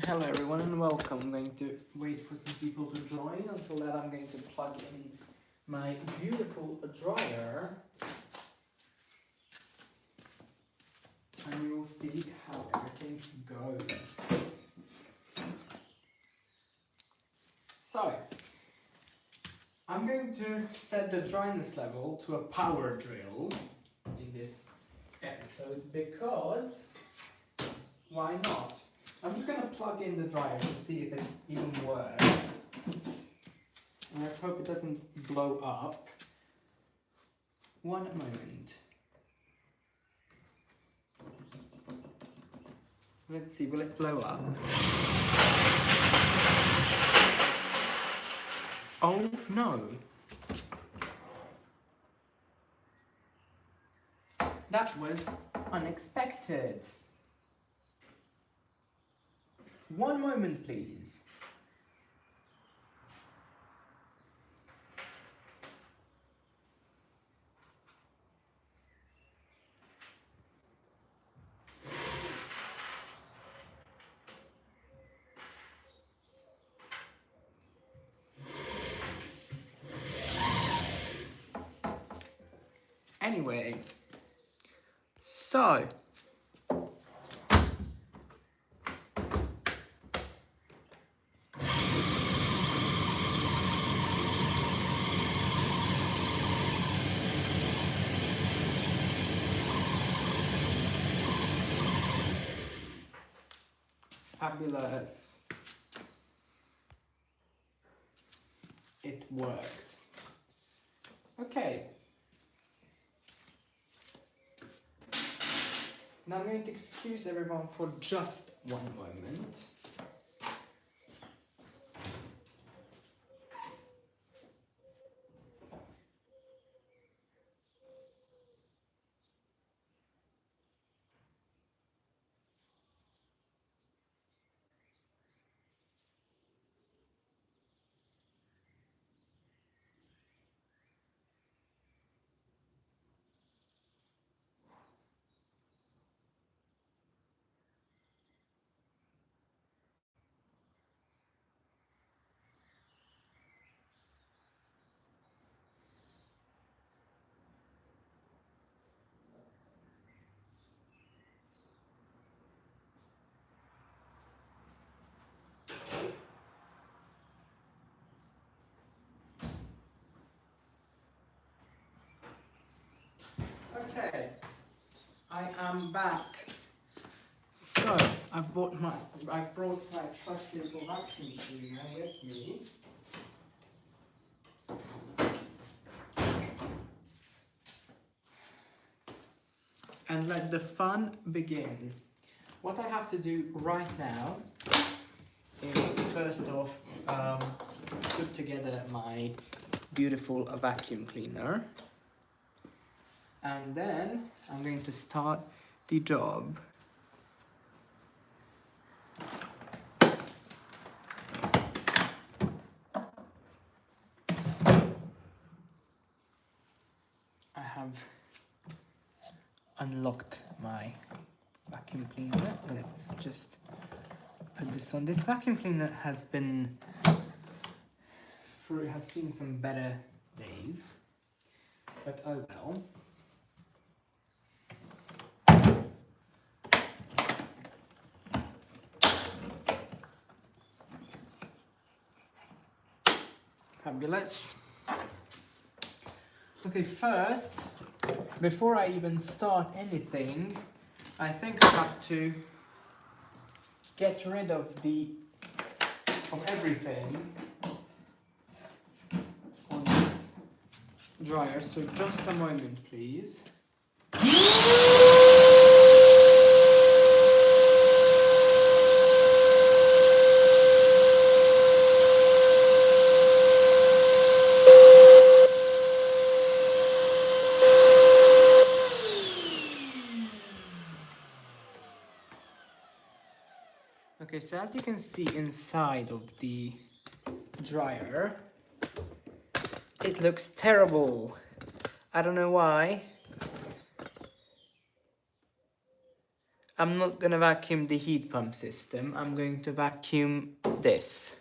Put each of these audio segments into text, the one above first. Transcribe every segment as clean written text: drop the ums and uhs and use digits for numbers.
Hello everyone and welcome. I'm going to wait for some people to join. Until that I'm going to plug in my beautiful dryer and we will see how everything goes. So, I'm going to set the dryness level to a power drill in this episode because why not? I'm just going to plug in the dryer to see if it even works. And let's hope it doesn't blow up. One moment. Let's see, will it blow up? Oh no! That was unexpected. One moment, please. Anyway, so fabulous. It works. Okay. Now I'm going to excuse everyone for just one moment. Okay, I am back. So I brought my trusty little vacuum cleaner with me. And let the fun begin. What I have to do right now is first off put together my beautiful vacuum cleaner. And then I'm going to start the job. I have unlocked my vacuum cleaner. Let's just put this on. This vacuum cleaner has seen some better days, but oh well. Fabulous. Okay, first, before I even start anything, I think I have to get rid of everything on this dryer. So just a moment, please. Okay, so as you can see inside of the dryer, it looks terrible. I don't know why. I'm not gonna vacuum the heat pump system, I'm going to vacuum this.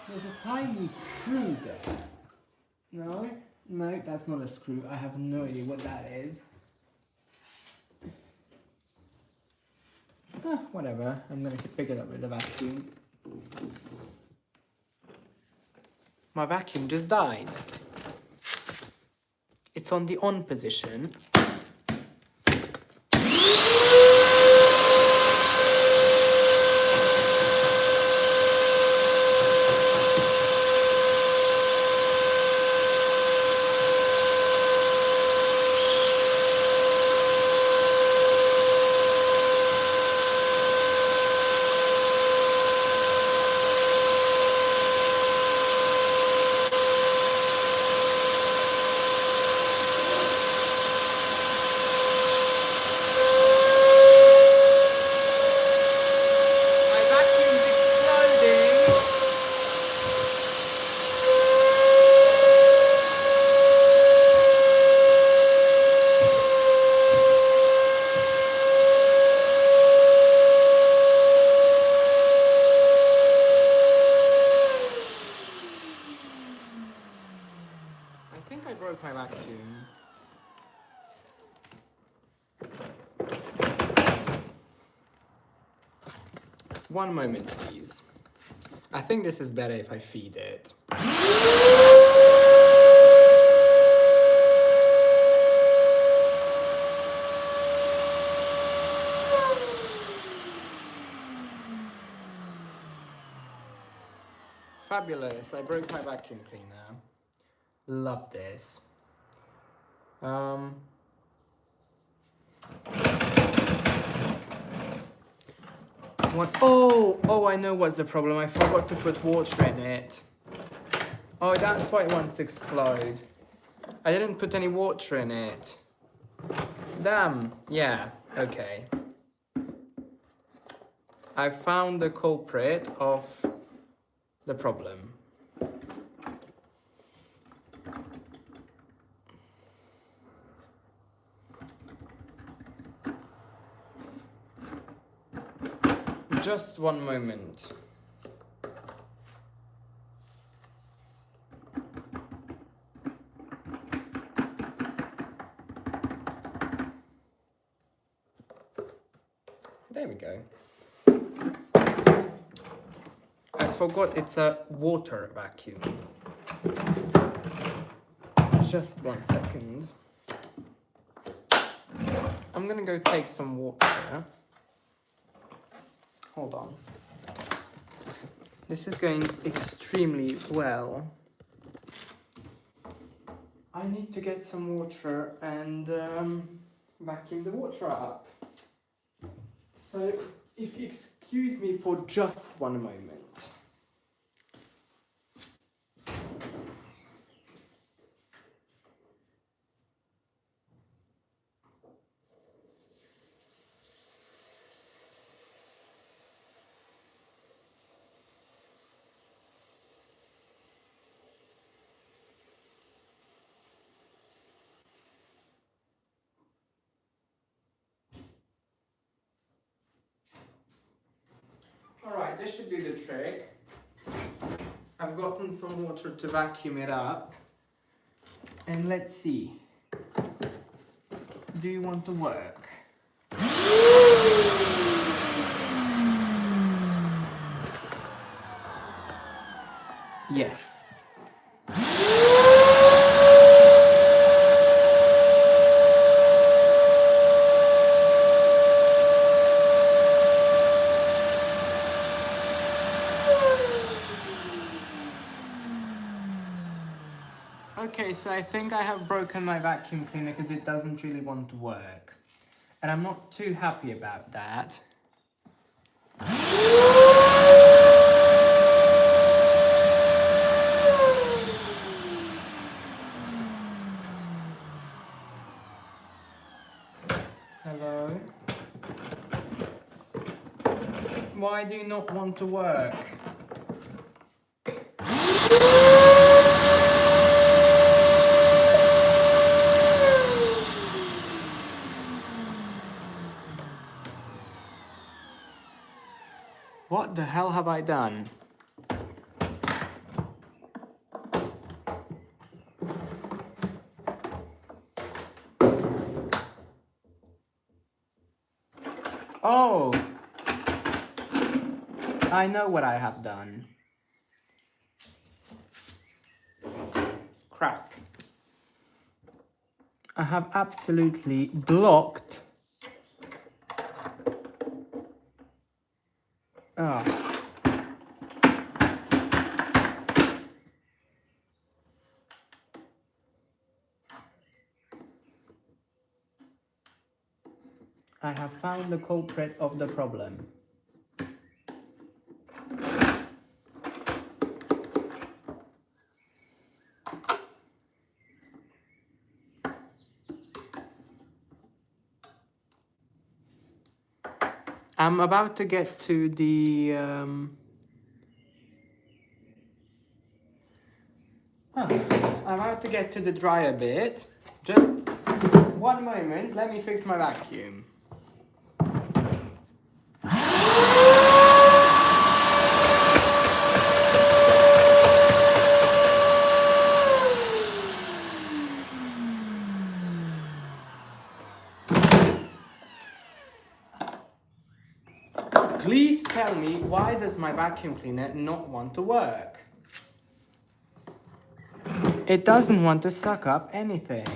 There's a tiny screw there. No, that's not a screw. I have no idea what that is. Whatever, I'm gonna pick it up with the vacuum. My vacuum just died. It's on the on position. I think I broke my vacuum. One moment, please. I think this is better if I feed it. Fabulous, I broke my vacuum cleaner. Love this. What? Oh, I know what's the problem. I forgot to put water in it. Oh, that's why it wants to explode. I didn't put any water in it. Damn. Yeah, okay. I found the culprit of the problem. Just one moment. There we go. I forgot it's a water vacuum. Just 1 second. I'm gonna go take some water. Hold on. This is going extremely well. I need to get some water and vacuum the water up. So, if you excuse me for just 1 moment. Alright, this should do the trick. I've gotten some water to vacuum it up. And let's see. Do you want to work? Yes. Okay, so I think I have broken my vacuum cleaner because it doesn't really want to work. And I'm not too happy about that. Hello? Why do you not want to work? What the hell have I done? Oh! I know what I have done. Crap. I have absolutely blocked. Oh. I have found the culprit of the problem. I'm about to get to the I'm about to get to the dryer bit. Just one moment, let me fix my vacuum. Please tell me, why does my vacuum cleaner not want to work? It doesn't want to suck up anything.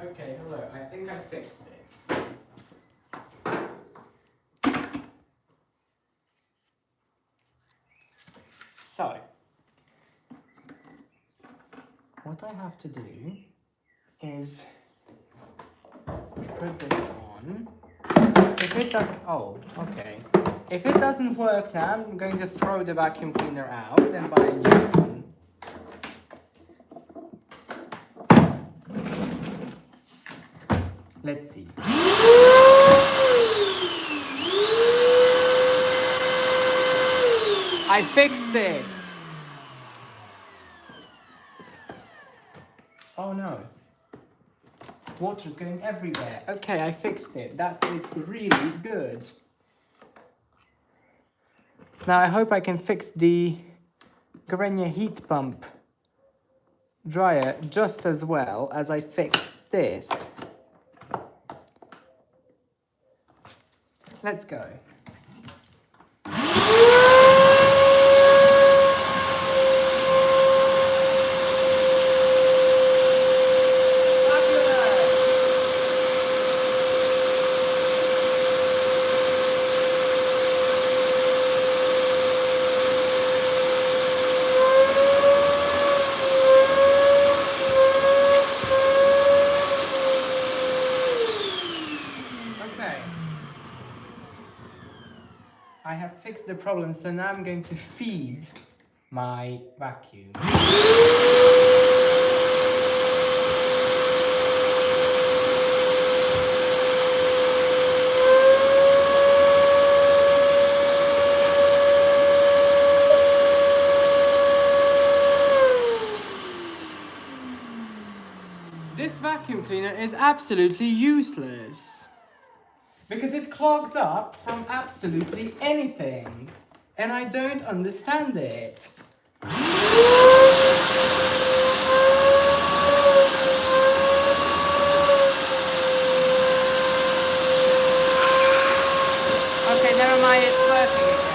Okay, hello, I think I fixed it. So, what I have to do is put this on. If it doesn't, oh, okay. If it doesn't work now, I'm going to throw the vacuum cleaner out and buy a new one. Let's see. I fixed it! Oh no. Water's going everywhere. Okay, I fixed it. That is really good. Now I hope I can fix the Grenier heat pump dryer just as well as I fixed this. Let's go. Okay. I have fixed the problem, so now I'm going to feed my vacuum. This vacuum cleaner is absolutely useless because it clogs up from absolutely anything, and I don't understand it. Okay, never mind, it's working again.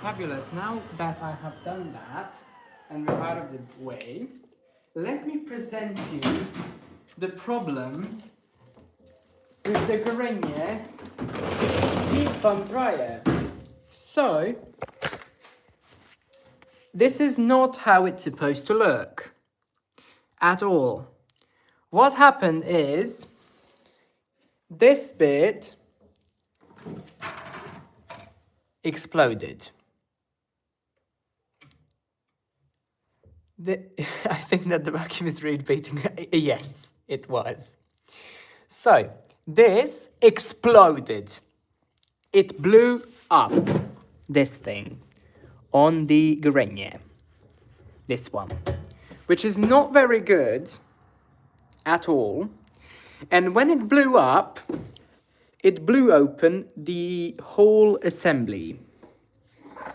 Fabulous. Now that I have done that and we're out of the way, let me present you the problem with the Grenier heat pump dryer. So, this is not how it's supposed to look at all. What happened is this bit exploded. I think that the vacuum is radiating. Yes, it was. So, this exploded. It blew up, this thing, on the Grenier. This one. Which is not very good at all. And when it blew up, it blew open the whole assembly.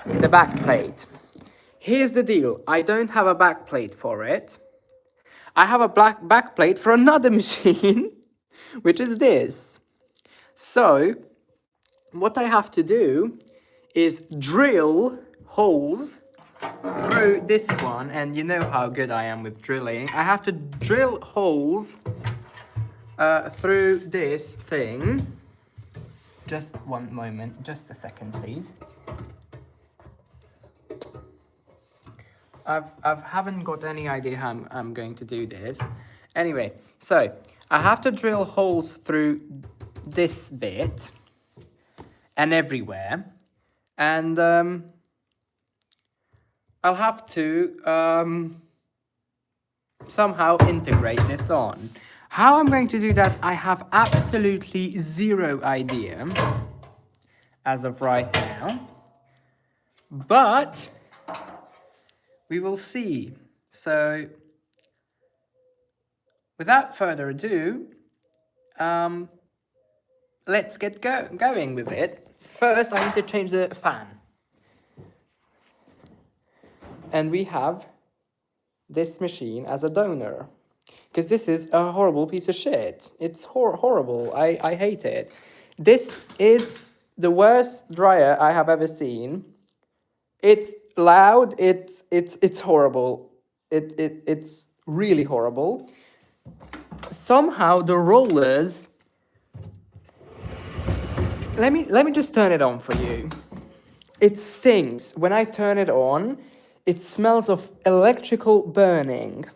The back plate. Here's the deal, I don't have a back plate for it. I have a black back plate for another machine, which is this. So, what I have to do is drill holes through this one, and you know how good I am with drilling. I have to drill holes through this thing. Just one moment, just a second, please. I haven't got any idea how I'm going to do this. Anyway, so I have to drill holes through this bit and everywhere, and I'll have to somehow integrate this on. How I'm going to do that, I have absolutely zero idea as of right now, but we will see. So, without further ado, let's get going with it. First, I need to change the fan. And we have this machine as a donor. Because this is a horrible piece of shit. It's horrible. I hate it. This is the worst dryer I have ever seen. It's loud. It's horrible. It's really horrible. Somehow the rollers. Let me just turn it on for you. It stinks. When I turn it on, it smells of electrical burning.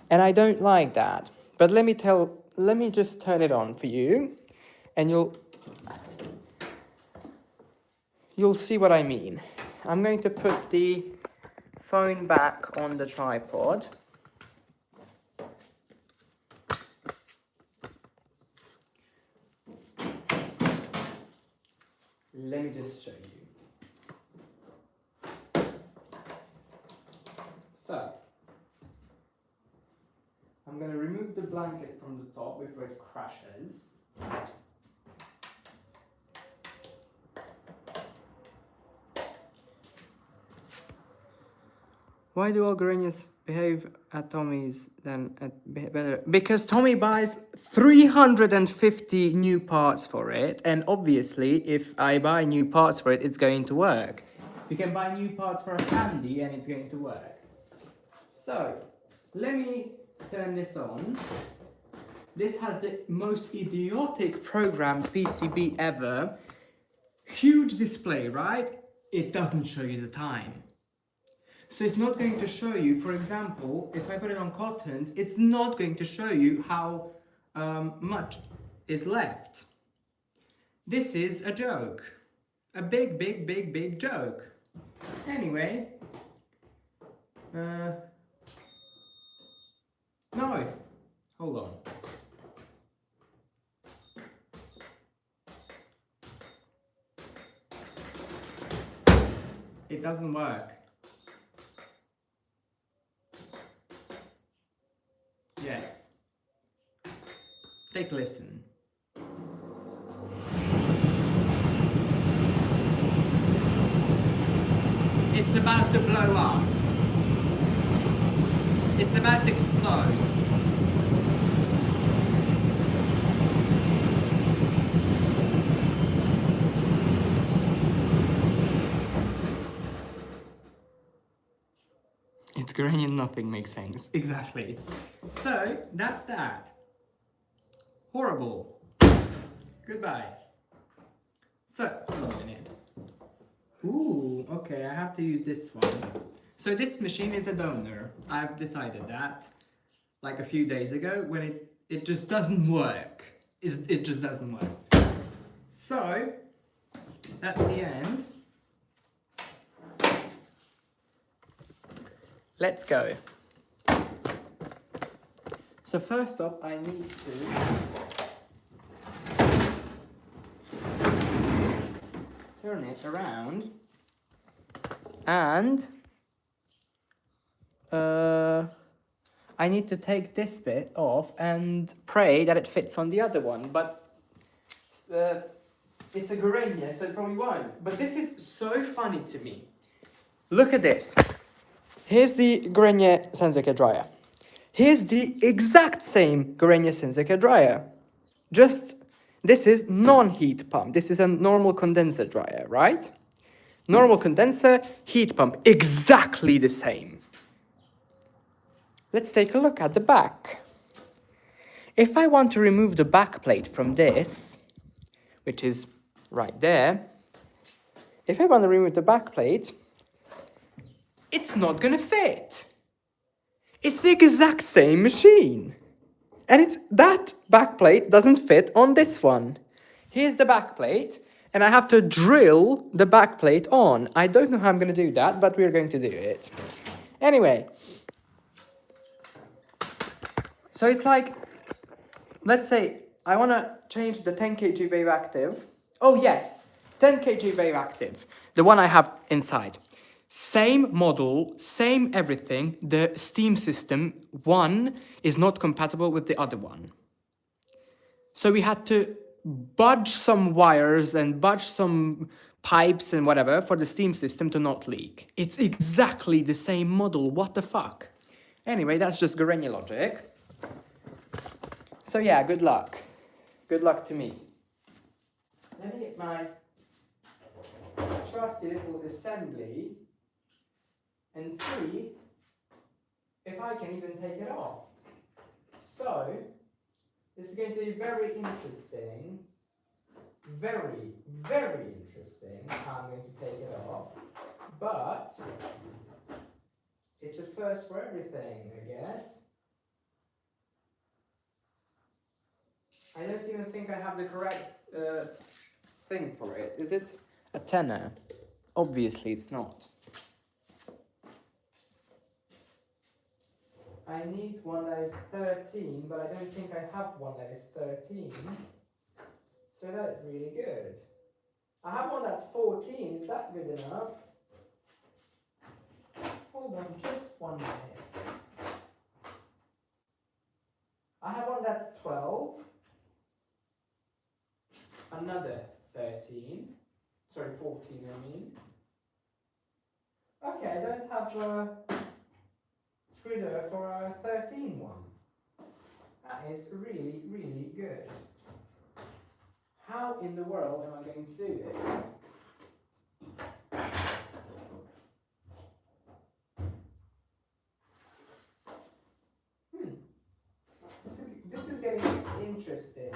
And I don't like that. But let me just turn it on for you. And you'll see what I mean. I'm going to put the phone back on the tripod. Let me just show you. So, I'm going to remove the blanket from the top before it crashes. Why do all Gorenjas behave at Tommy's than at better? Because Tommy buys 350 new parts for it, and obviously if I buy new parts for it, it's going to work. You can buy new parts for a candy and it's going to work. So, let me turn this on. This has the most idiotic programmed PCB ever. Huge display, right? It doesn't show you the time. So it's not going to show you, for example, if I put it on cottons, it's not going to show you how much is left. This is a joke. A big joke. Anyway. No. Hold on. It doesn't work. Yes. Take a listen. It's about to blow up. It's about to explode. It's growing and nothing makes sense. Exactly. So, that's that. Horrible. Goodbye. So, hold on a minute. Ooh, okay, I have to use this one. So this machine is a donor. I've decided that like a few days ago when it just doesn't work. It just doesn't work. So, at the end, let's go. So first up, I need to turn it around and I need to take this bit off and pray that it fits on the other one, but it's a Gorenje, so it probably won't. But this is so funny to me. Look at this. Here's the Gorenje Sensuke dryer. Here's the exact same Gorenje Sensuke dryer. Just, this is non-heat pump. This is a normal condenser dryer, right? Normal condenser, heat pump, exactly the same. Let's take a look at the back. If I want to remove the back plate from this, which is right there, if I want to remove the back plate, it's not gonna fit. It's the exact same machine. And that back plate doesn't fit on this one. Here's the back plate, and I have to drill the back plate on. I don't know how I'm gonna do that, but we're going to do it. Anyway. So it's like, let's say I wanna change the 10 kg Wave Active. Oh yes, 10 kg Wave Active, the one I have inside. Same model, same everything, the steam system, one is not compatible with the other one. So we had to budge some wires and budge some pipes and whatever for the steam system to not leak. It's exactly the same model, what the fuck? Anyway, that's just Gorenje logic. So yeah, good luck. Good luck to me. Let me get my trusty little assembly and see if I can even take it off. So, this is going to be very interesting. Very, very interesting how I'm going to take it off. But, it's a first for everything, I guess. I don't even think I have the correct thing for it. Is it a tenner? Obviously it's not. I need one that is 13, but I don't think I have one that is 13. So that's really good. I have one that's 14. Is that good enough? Hold on, just 1 minute. I have one that's 12. Another 13. Sorry, 14 I mean. Okay, I don't have a screwdriver for a 13 one. That is really, really good. How in the world am I going to do this? This is getting interesting.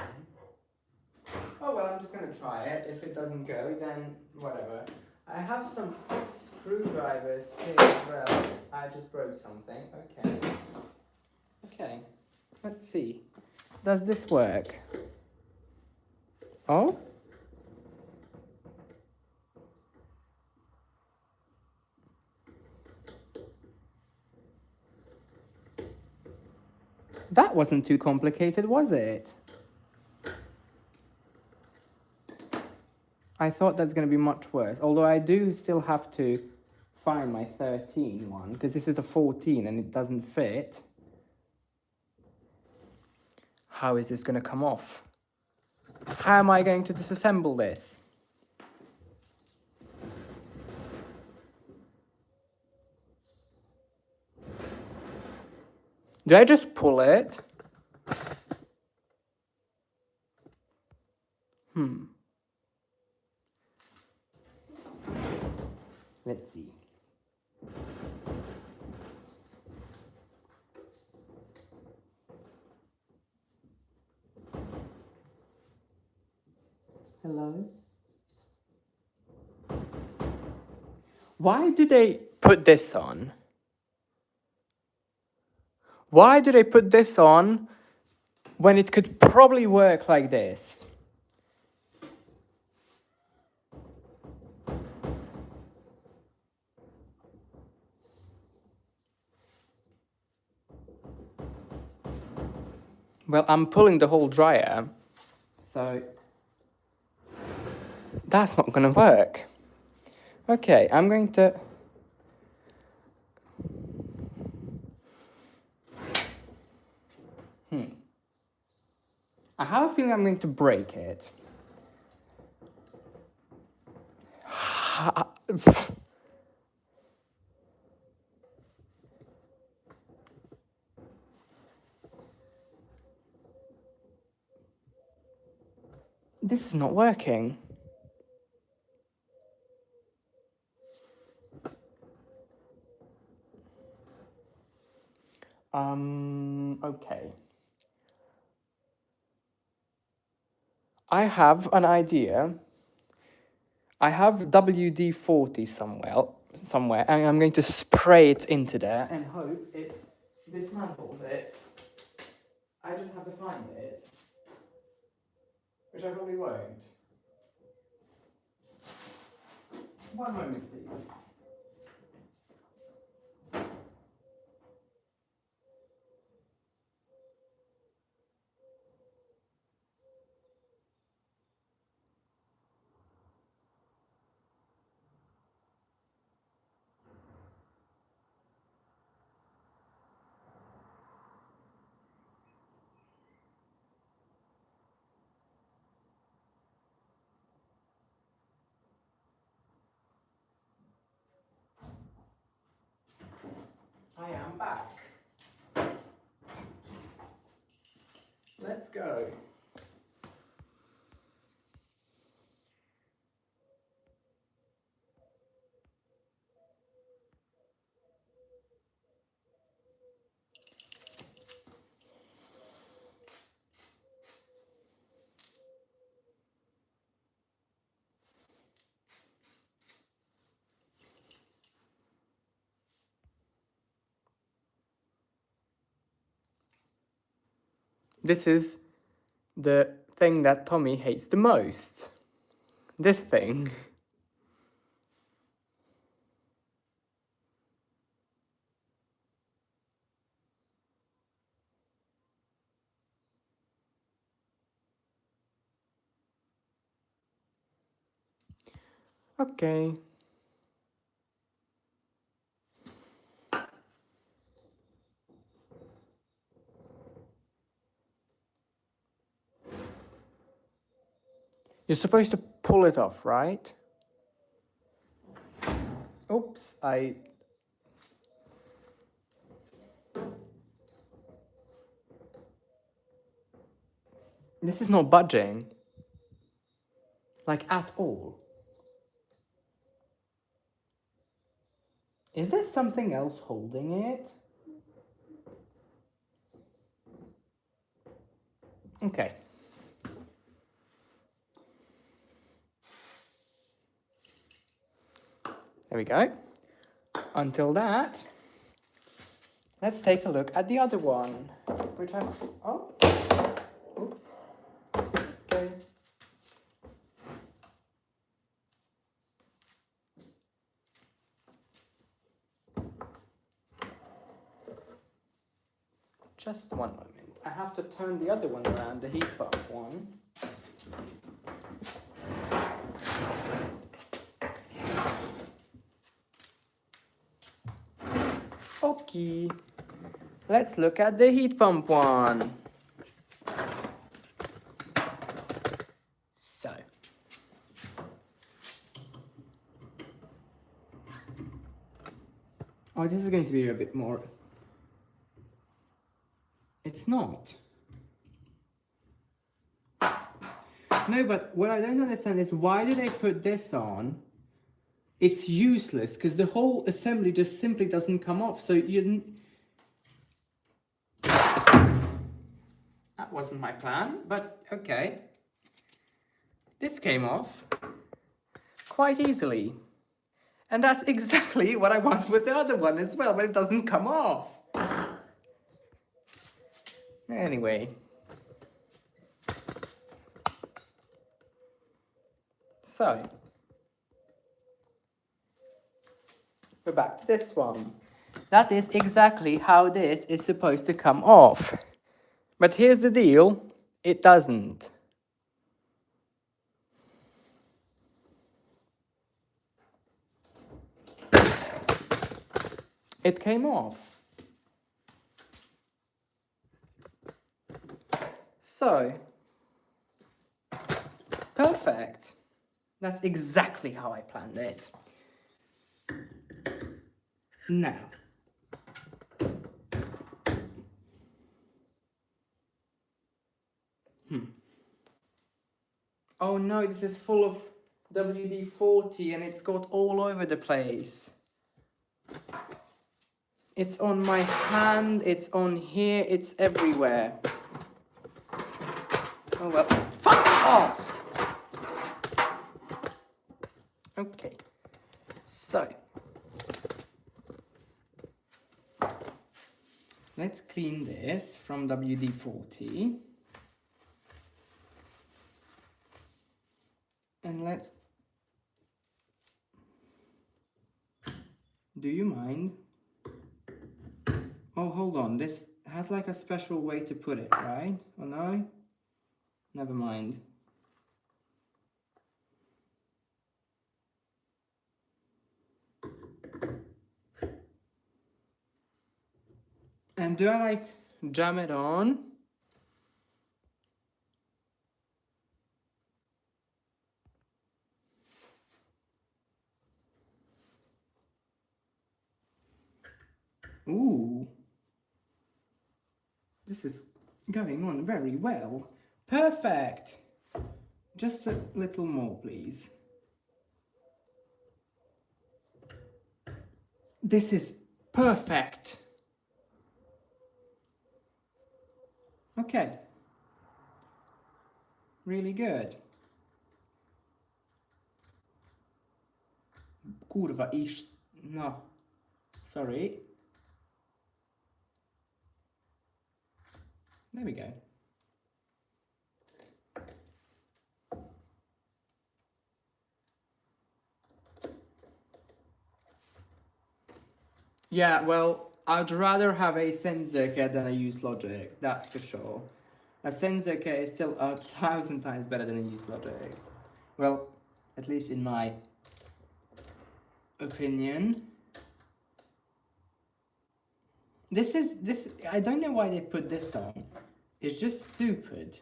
Oh well, I'm just going to try it. If it doesn't go, then whatever. I have some screwdrivers here as well. I just broke something. Okay. Okay. Let's see. Does this work? Oh? That wasn't too complicated, was it? I thought that's going to be much worse. Although I do still have to find my 13 one, because this is a 14 and it doesn't fit. How is this going to come off? How am I going to disassemble this? Do I just pull it? Let's see. Hello? Why do they put this on? Why do they put this on when it could probably work like this? Well, I'm pulling the whole dryer, so that's not going to work. Okay, I'm going to... I have a feeling I'm going to break it. This is not working. Okay. I have an idea. I have WD-40 somewhere, and I'm going to spray it into there and hope it dismantles it. I just have to find it, which I probably won't. 1 moment, please. I am back. Let's go. This is the thing that Tommy hates the most. This thing. Okay. You're supposed to pull it off, right? Oops, This is not budging. Like, at all. Is there something else holding it? Okay. There we go. Until that, let's take a look at the other one, which I... Oh, oops. Okay. Just one moment. I have to turn the other one around, the heat pump one. Okay. Let's look at the heat pump one. So. Oh, this is going to be a bit more... It's not. No, but what I don't understand is why do they put this on? It's useless because the whole assembly just simply doesn't come off. So you... That wasn't my plan, but okay. This came off quite easily. And that's exactly what I want with the other one as well, but it doesn't come off. Anyway. So. We're back to this one. That is exactly how this is supposed to come off. But here's the deal, it doesn't. It came off. So, perfect. That's exactly how I planned it. Now. Oh no, this is full of WD-40 and it's got all over the place. It's on my hand, it's on here, it's everywhere. Oh well, fuck off! Okay, so. Let's clean this from WD-40. And let's... Do you mind? Oh, hold on. This has like a special way to put it, right? Oh no? Never mind. And do I like jam it on? Ooh. This is going on very well. Perfect. Just a little more, please. This is perfect. Okay. Really good. Kurwa, no. Sorry. There we go. Yeah, well, I'd rather have a sensor kit than a use logic, that's for sure. A sensor kit is still 1,000 times better than a use logic. Well, at least in my opinion. I don't know why they put this on. It's just stupid.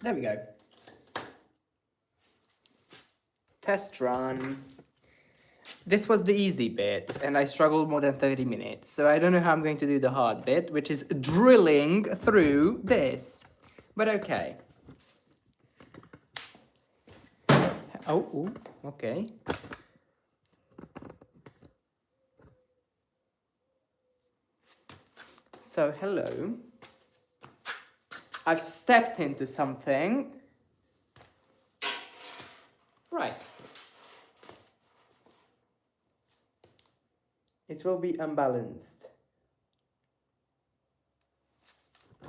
There we go. Test run. This was the easy bit, and I struggled more than 30 minutes. So I don't know how I'm going to do the hard bit, which is drilling through this. But okay. Oh, ooh, okay. So, hello. I've stepped into something. Right. It will be unbalanced.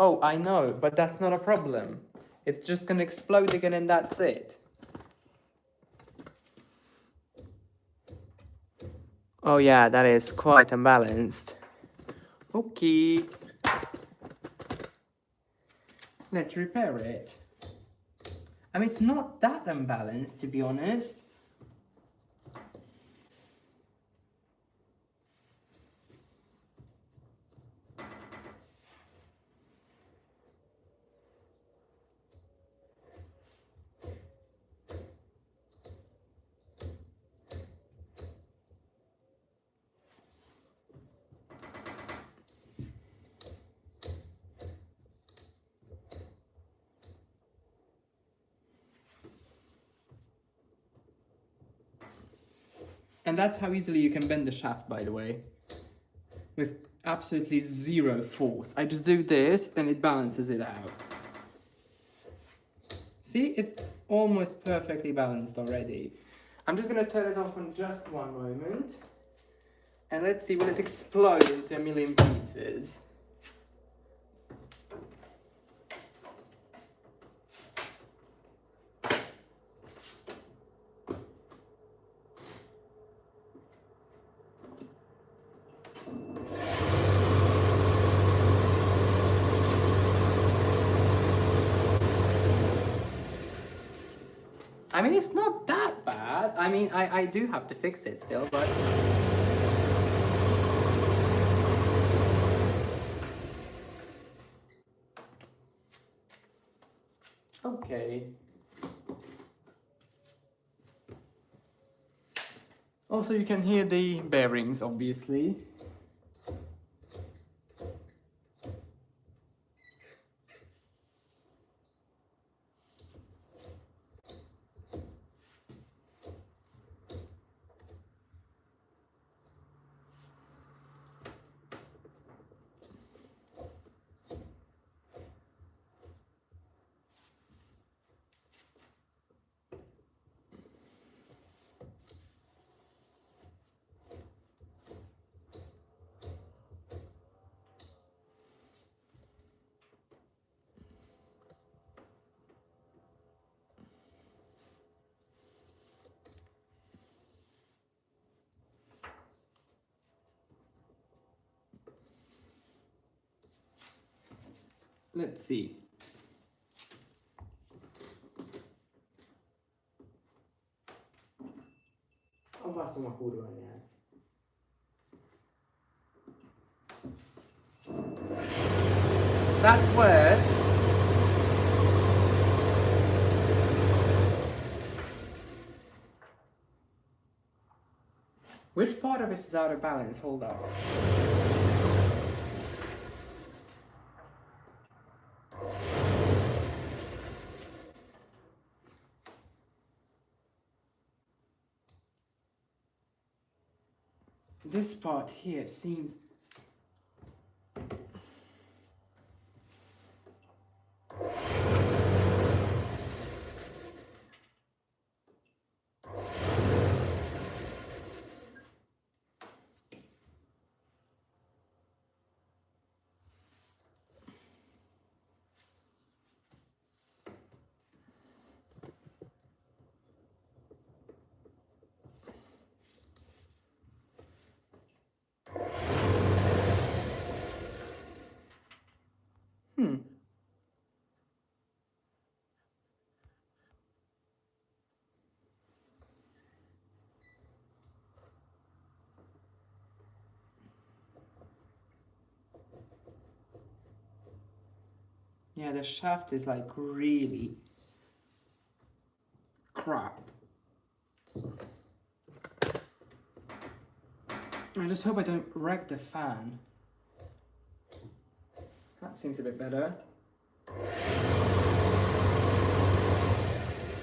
Oh, I know, but that's not a problem. It's just gonna explode again and that's it. Oh yeah, that is quite unbalanced. Okay. Let's repair it. I mean, it's not that unbalanced, to be honest. And that's how easily you can bend the shaft, by the way. With absolutely zero force. I just do this and it balances it out. See, it's almost perfectly balanced already. I'm just gonna turn it off on just one moment. And let's see, will it explode into a million pieces? I mean, it's not that bad. I mean, I do have to fix it still, but... Okay. Also, you can hear the bearings, obviously. Let's see. Oh, uma curva, né? That's worse. Which part of it is out of balance? Hold up. This part here seems... Yeah, the shaft is like really crap. I just hope I don't wreck the fan. That seems a bit better.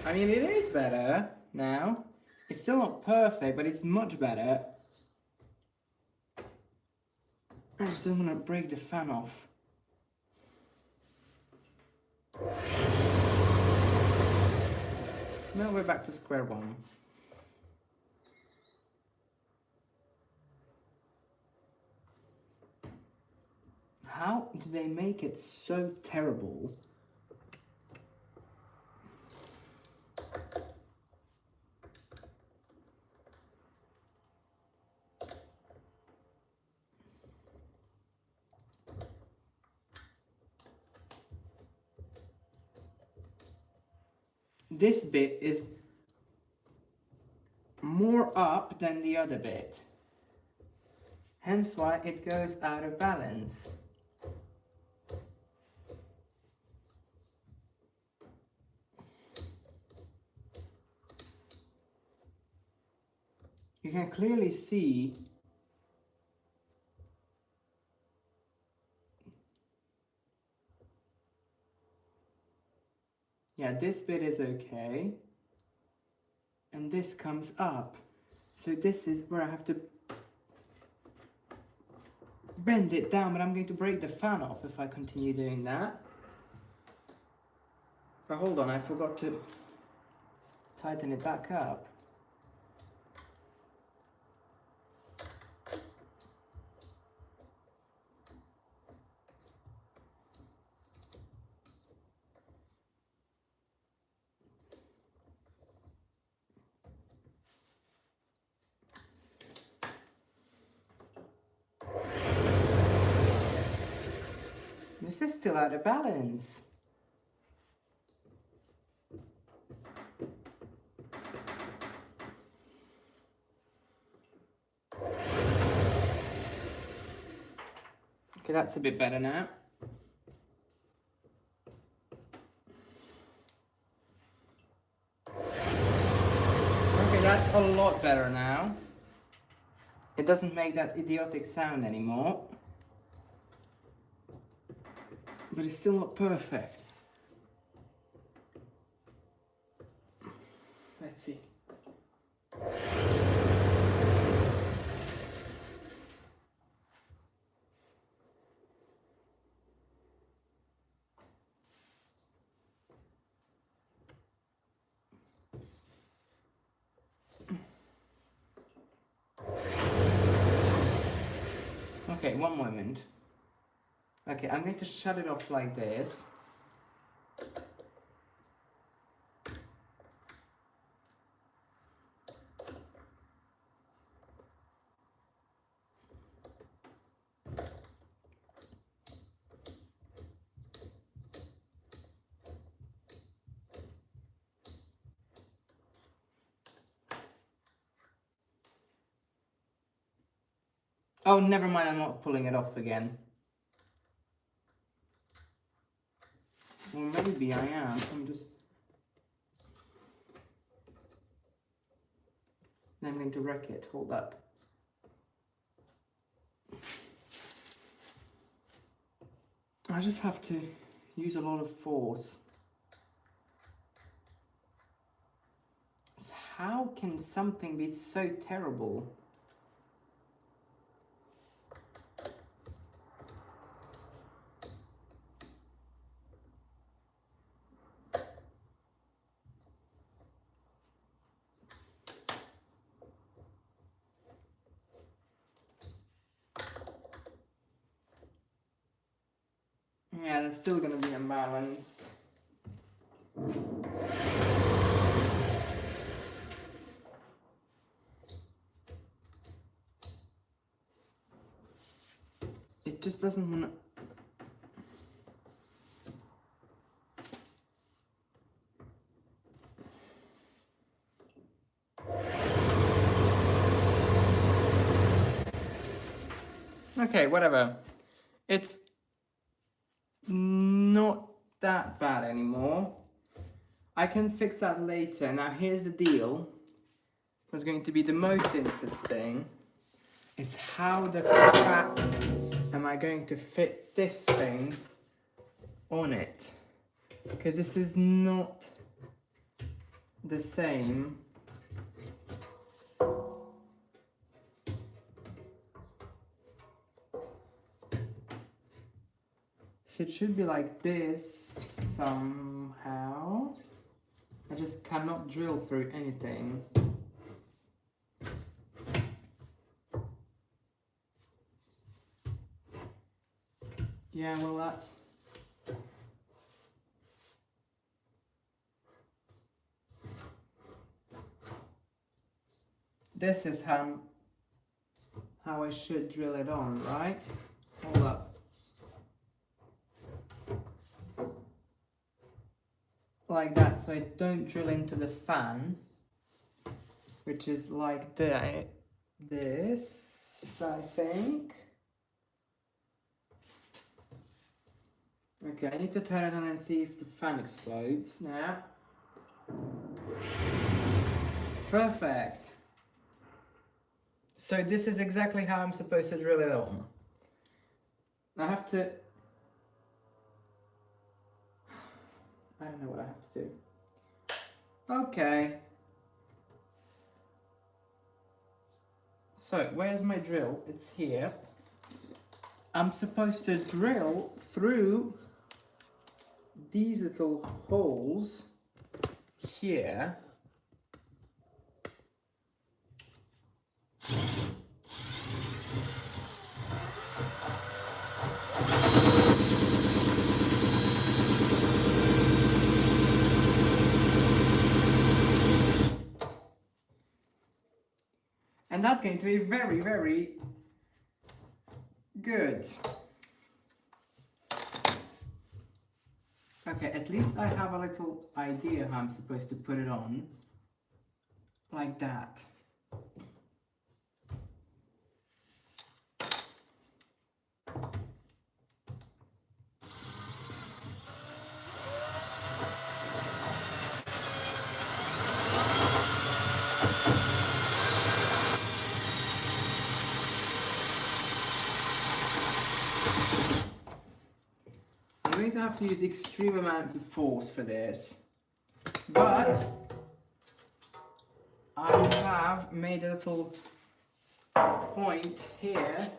I mean, it is better now. It's still not perfect, but it's much better. I just don't want to break the fan off. Now we're back to square one. How do they make it so terrible? This bit is more up than the other bit, hence why it goes out of balance. You can clearly see this bit is okay, and this comes up. So this is where I have to bend it down, but I'm going to break the fan off if I continue doing that. But hold on, I forgot to tighten it back up. This is still out of balance. Okay, that's a bit better now. Okay, that's a lot better now. It doesn't make that idiotic sound anymore. But it's still not perfect. Let's see. Okay, one moment. Okay, I'm going to shut it off like this. Oh, never mind, I'm not pulling it off again. Well, maybe I am. I'm going to wreck it. Hold up. I just have to use a lot of force. How can something be so terrible? Yeah, there's still gonna be imbalance. It just doesn't want to. Okay, whatever. It's not that bad anymore. I can fix that later. Now here's the deal. What's going to be the most interesting is how the crap am I going to fit this thing on it? Because this is not the same. So it should be like this somehow. I just cannot drill through anything. Yeah, well that's... This is how I should drill it on, right? Hold up. Like that, so I don't drill into the fan, which is like this, I think. Okay, I need to turn it on and see if the fan explodes now. Perfect. So this is exactly how I'm supposed to drill it on. I have to... I don't know what I have to do. Okay. So, where's my drill? It's here. I'm supposed to drill through these little holes here. And that's going to be very, very good. Okay, at least I have a little idea how I'm supposed to put it on. Like that. I'm going to have to use extreme amounts of force for this, but I have made a little point here .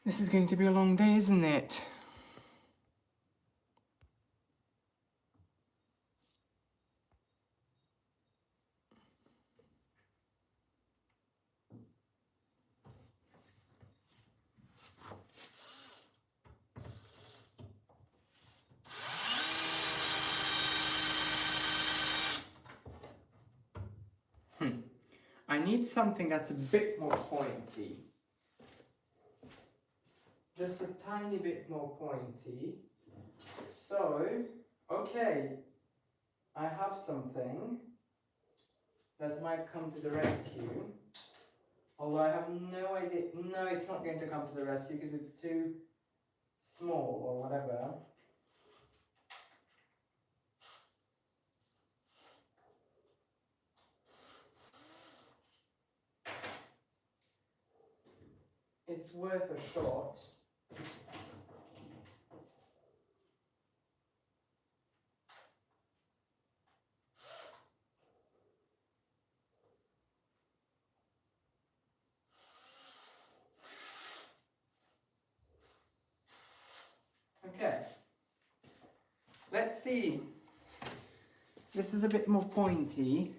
This is going to be a long day, isn't it? I need something that's a bit more pointy. just a tiny bit more pointy. So, okay, I have something that might come to the rescue. Although I have no idea. No, it's not going to come to the rescue because it's too small or whatever. It's worth a shot. Okay. Let's see. This is a bit more pointy.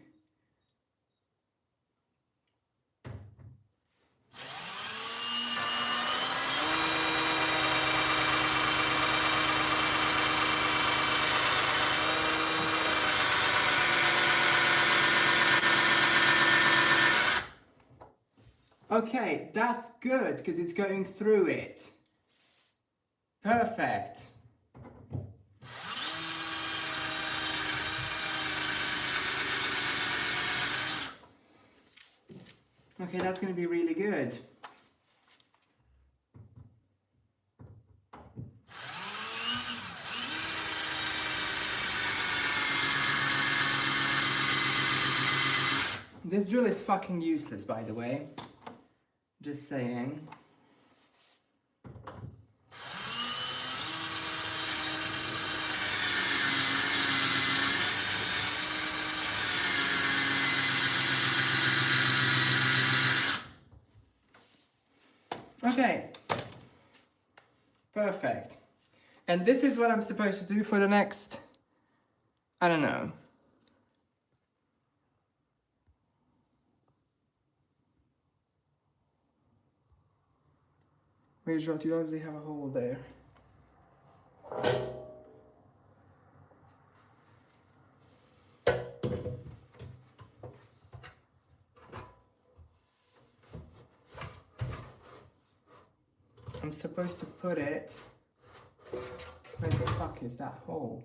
Okay, that's good because it's going through it. Perfect. Okay, that's going to be really good. This drill is fucking useless, by the way. Just saying. Okay. Perfect. And this is what I'm supposed to do for the next, I don't know. Where's Rot? You already have a hole there. I'm supposed to put it... Where the fuck is that hole?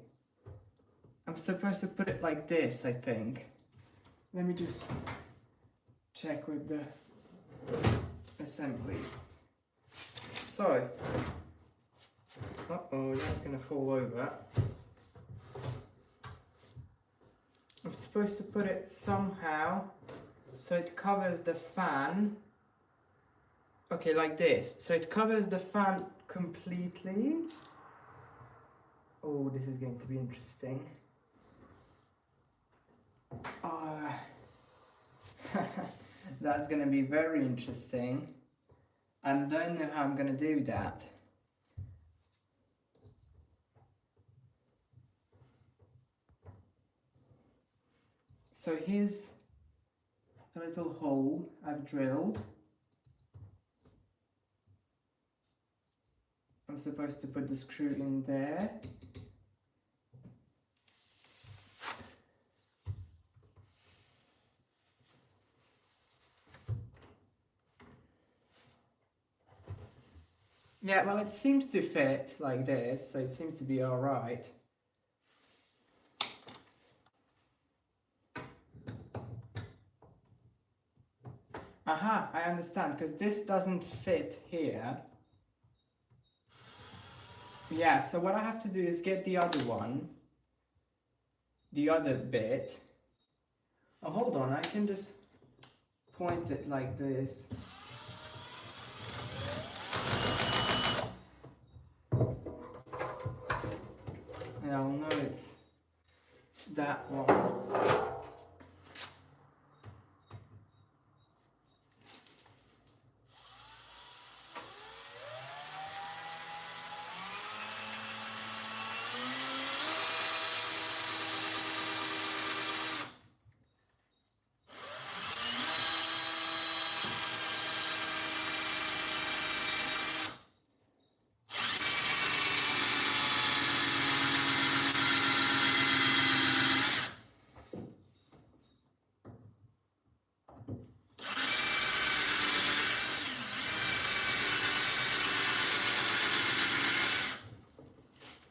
I'm supposed to put it like this, I think. Let me just check with the assembly. So, uh-oh, that's gonna fall over. I'm supposed to put it somehow so it covers the fan. Okay, like this. So it covers the fan completely. Oh, this is going to be interesting. That's gonna be very interesting. I don't know how I'm gonna do that. So here's a little hole I've drilled. I'm supposed to put the screw in there. Yeah, well, it seems to fit like this, so it seems to be all right. Aha, I understand, because this doesn't fit here. Yeah, so what I have to do is get the other one, the other bit. Oh, hold on, I can just point it like this. And I'll know it's that one.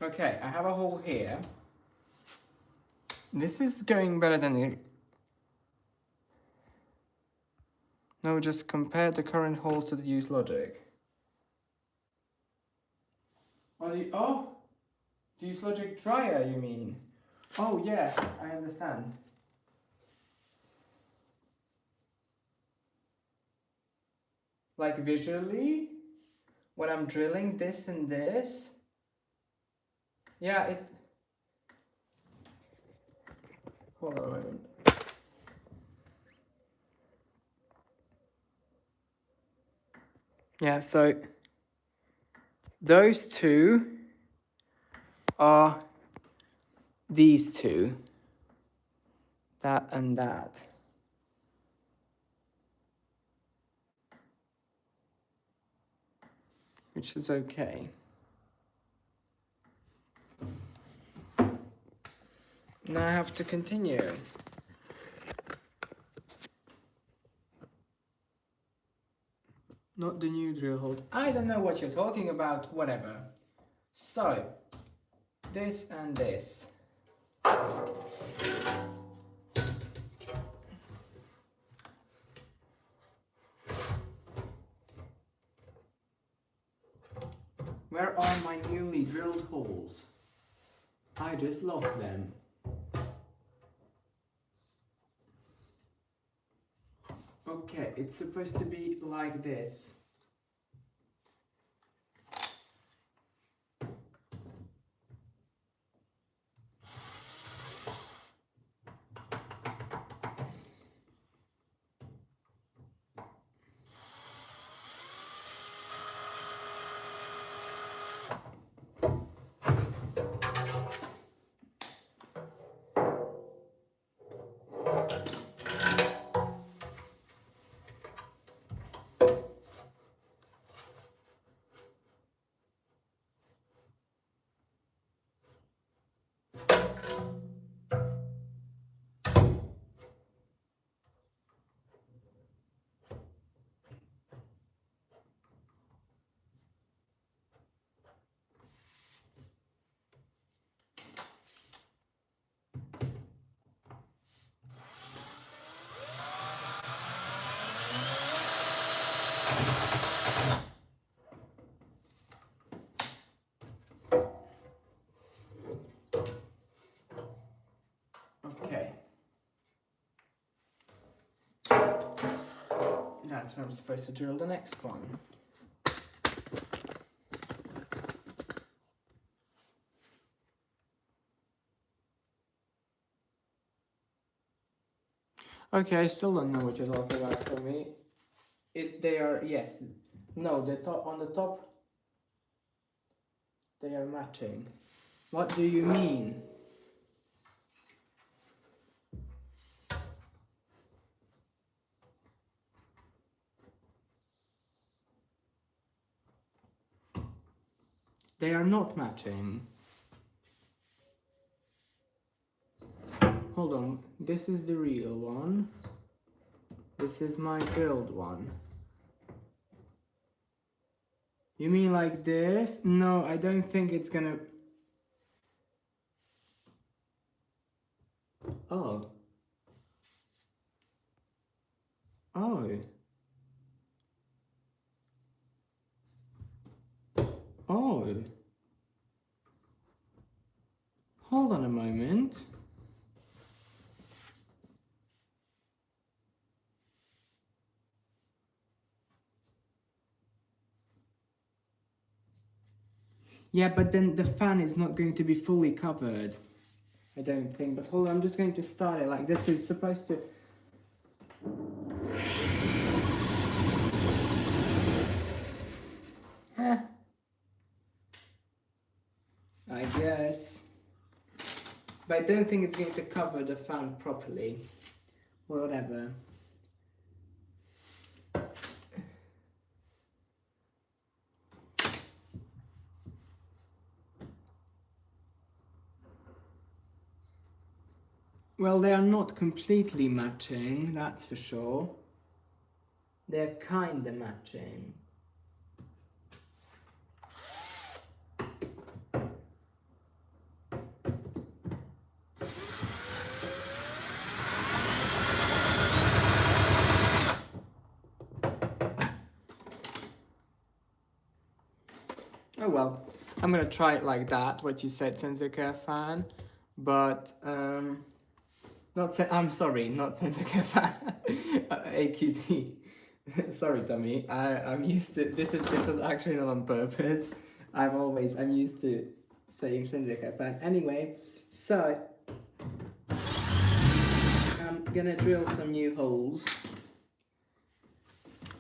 Okay, I have a hole here. This is going better than the... No, just compare the current holes to the used logic. Oh, the used logic dryer, you mean? Oh yeah, I understand. Like visually, when I'm drilling this and this, yeah, it... Hold on a moment. Yeah, so those two are these two. That and that. Which is okay. Now I have to continue. Not the new drill hole. I don't know what you're talking about, whatever. So, this and this. Where are my newly drilled holes? I just lost them. Okay, it's supposed to be like this. Okay. That's where I'm supposed to drill the next one. Okay, I still don't know what you're talking about for me. They are, yes. No, the top, on the top, they are matching. What do you mean? They are not matching. Hold on, this is the real one. This is my drilled one. You mean like this? No, I don't think it's gonna... Oh. Oh. Oh. Hold on a moment. Yeah, but then the fan is not going to be fully covered. I don't think, but hold on, I'm just going to start it like this. It's supposed to... Huh. I guess. But I don't think it's going to cover the fan properly. Whatever. Well, they are not completely matching, that's for sure. They're kinda matching. Oh well, I'm gonna try it like that, what you said, sensor care fan, but I'm sorry, not sensor care fan, AQT. Sorry, Tommy. I'm used to this is actually not on purpose. I'm used to saying sensor care fan. Anyway, so I'm gonna drill some new holes,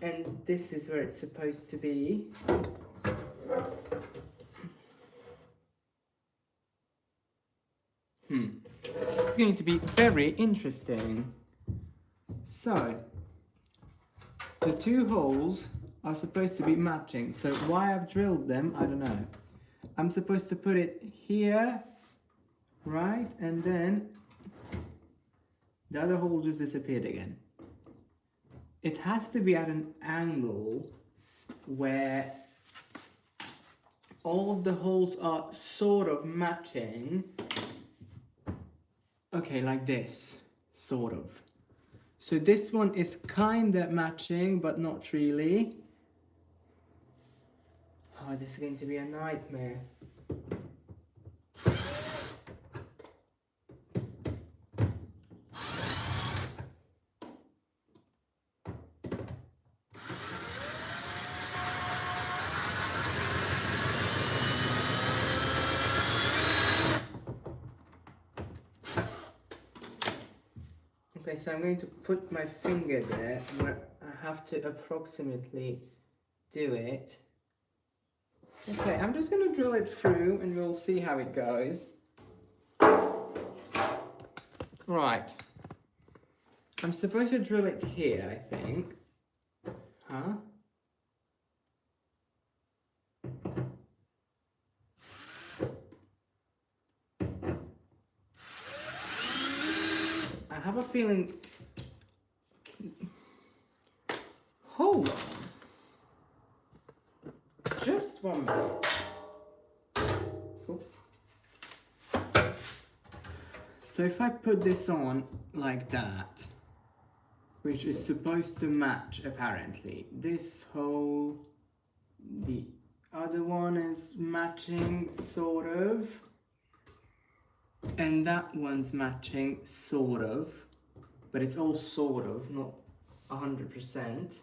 and this is where it's supposed to be. This is going to be very interesting. So, the two holes are supposed to be matching. So why I've drilled them, I don't know. I'm supposed to put it here, right? And then the other hole just disappeared again. It has to be at an angle where all of the holes are sort of matching. Okay, like this, sort of. So this one is kinda matching, but not really. Oh, this is going to be a nightmare. Okay, so I'm going to put my finger there where I have to approximately do it. Okay, I'm just going to drill it through and we'll see how it goes. Right. I'm supposed to drill it here, I think. Huh? I have a feeling... Hold on. Just 1 minute. Oops. So if I put this on like that, which is supposed to match apparently, this hole, the other one is matching sort of, and that one's matching sort of, but it's all sort of, not 100%.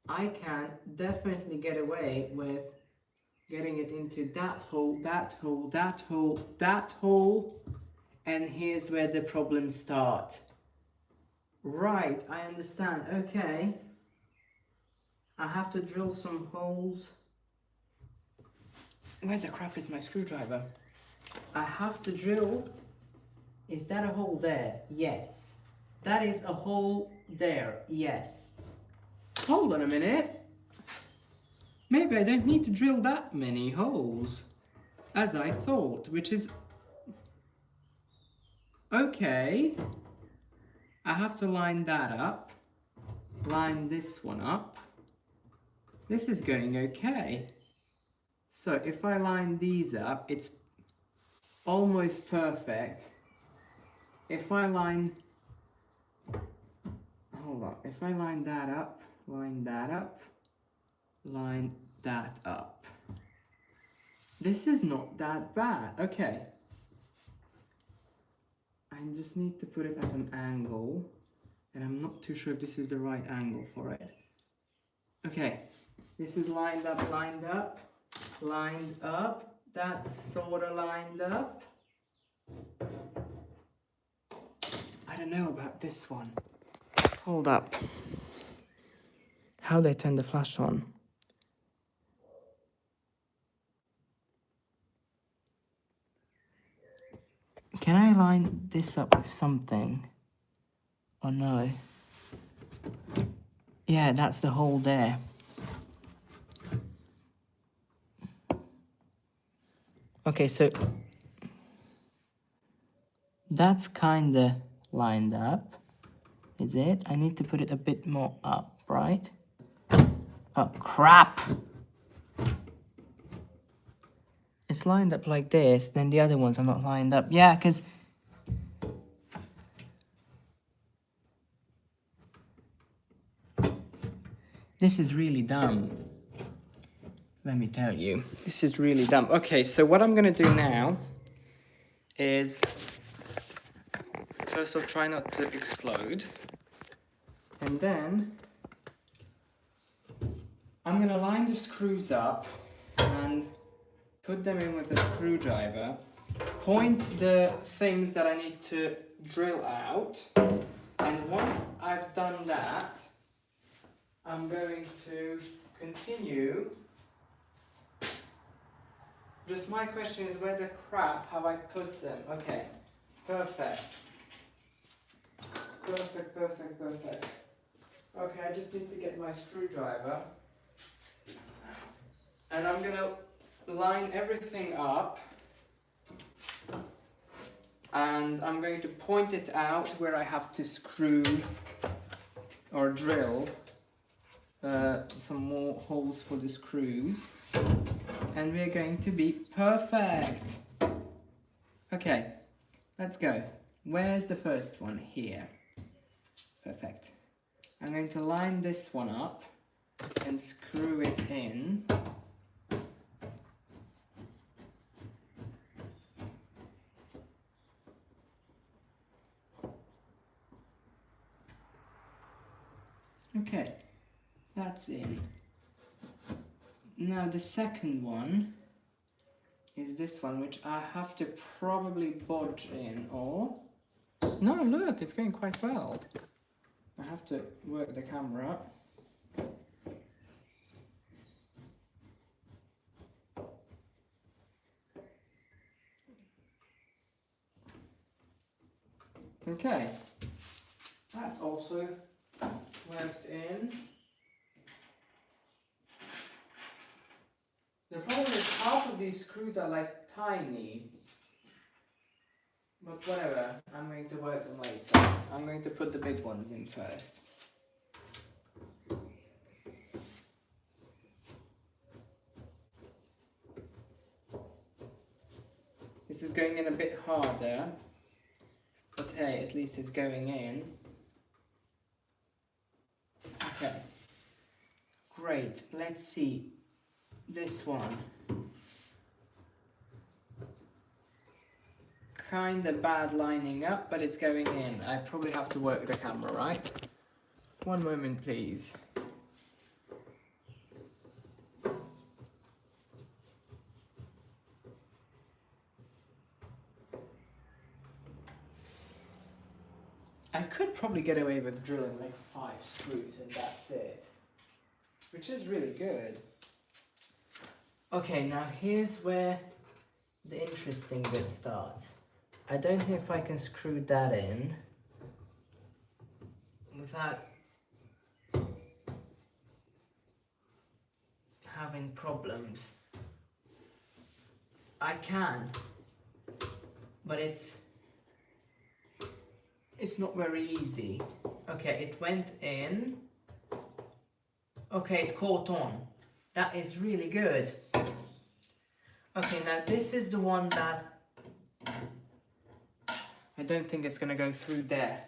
I can definitely get away with getting it into that hole, that hole, that hole, that hole, and here's where the problems start. Right, I understand. Okay. I have to drill some holes. Where the crap is my screwdriver? I have to drill. Is that a hole there? Yes. That is a hole there. Yes. Hold on a minute. Maybe I don't need to drill that many holes as I thought, which is okay. I have to line that up, line this one up. This is going okay. So if I line these up, it's almost perfect. If I line, hold on, if I line that up, line that up, line that up. This is not that bad. Okay. I just need to put it at an angle, and I'm not too sure if this is the right angle for it. Okay, this is lined up, lined up, lined up. That's sort of lined up. I don't know about this one. Hold up. How do I turn the flash on? Can I line this up with something? Or no? Yeah, that's the hole there. Okay, so that's kinda lined up. Is it? I need to put it a bit more up, right? Oh, crap! It's lined up like this, then the other ones are not lined up. Yeah, because... this is really dumb. Let me tell you, this is really dumb. Okay, so what I'm gonna do now is first I'll try not to explode, and then I'm gonna line the screws up and put them in with a screwdriver, point the things that I need to drill out, and once I've done that, I'm going to continue. Just my question is, where the crap have I put them? Okay, perfect. Perfect, perfect, perfect. Okay, I just need to get my screwdriver. And I'm gonna line everything up. And I'm going to point it out where I have to screw or drill some more holes for the screws. And we're going to be perfect. Okay, let's go. Where's the first one? Here. Perfect. I'm going to line this one up and screw it in. Okay, that's in. Now the second one is this one, which I have to probably bodge in, or... No, look, it's going quite well. I have to work the camera. Okay, that's also worked in. The problem is half of these screws are like tiny. But whatever, I'm going to work them later. I'm going to put the big ones in first. This is going in a bit harder, but hey, at least it's going in. Okay, great, let's see this one. Kinda bad lining up, but it's going in. I probably have to work the camera, right? One moment, please. I could probably get away with drilling like 5 screws and that's it. Which is really good. Okay, now here's where the interesting bit starts. I don't know if I can screw that in without having problems. I can, but it's not very easy. Okay, it went in. Okay, it caught on. That is really good. Okay, now this is the one that I don't think it's gonna go through there.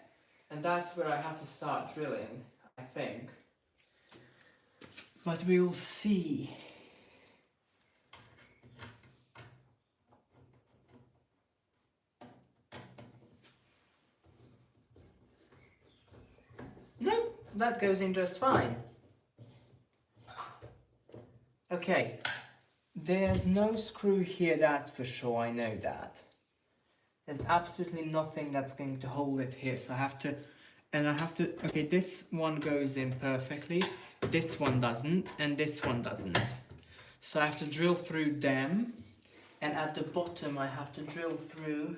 And that's where I have to start drilling, I think. But we'll see. Nope, that goes in just fine. Okay, there's no screw here, that's for sure, I know that. There's absolutely nothing that's going to hold it here, so I have to, okay, this one goes in perfectly, this one doesn't, and this one doesn't. So I have to drill through them, and at the bottom I have to drill through.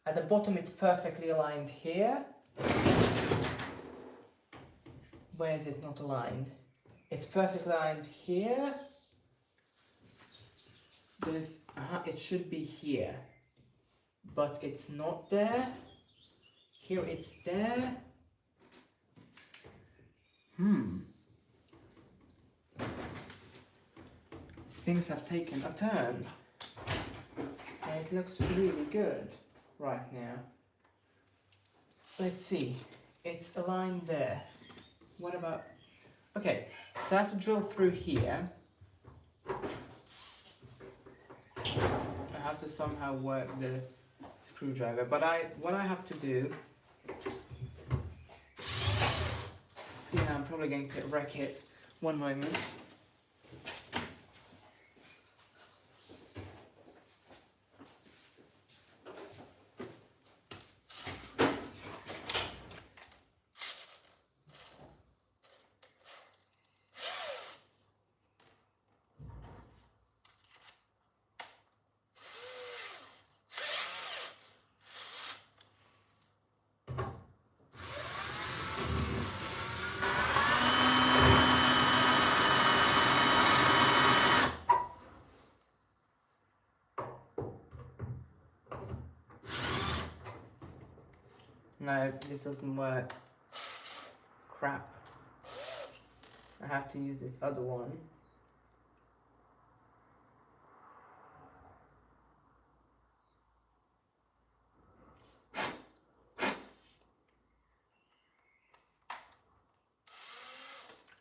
At the bottom it's perfectly aligned here. Where is it not aligned? It's perfectly aligned here. There's, it should be here, but it's not there. Here it's there. Things have taken a turn. And it looks really good right now. Let's see, it's aligned there. What about, Okay, so I have to drill through here. I have to somehow work the screwdriver, but what I have to do, yeah, I'm probably going to wreck it. One moment. No, this doesn't work. Crap. I have to use this other one.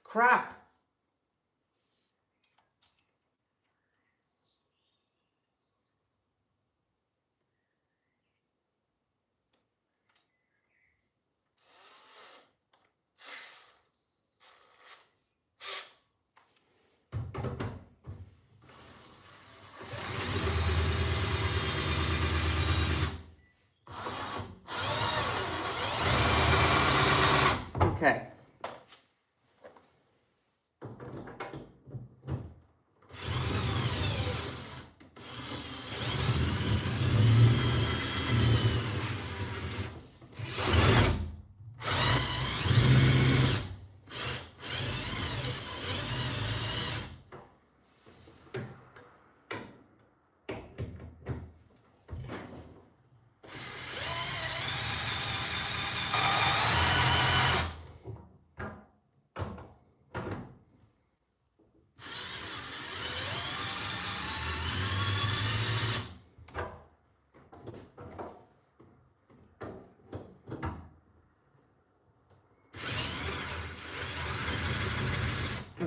Crap! Okay.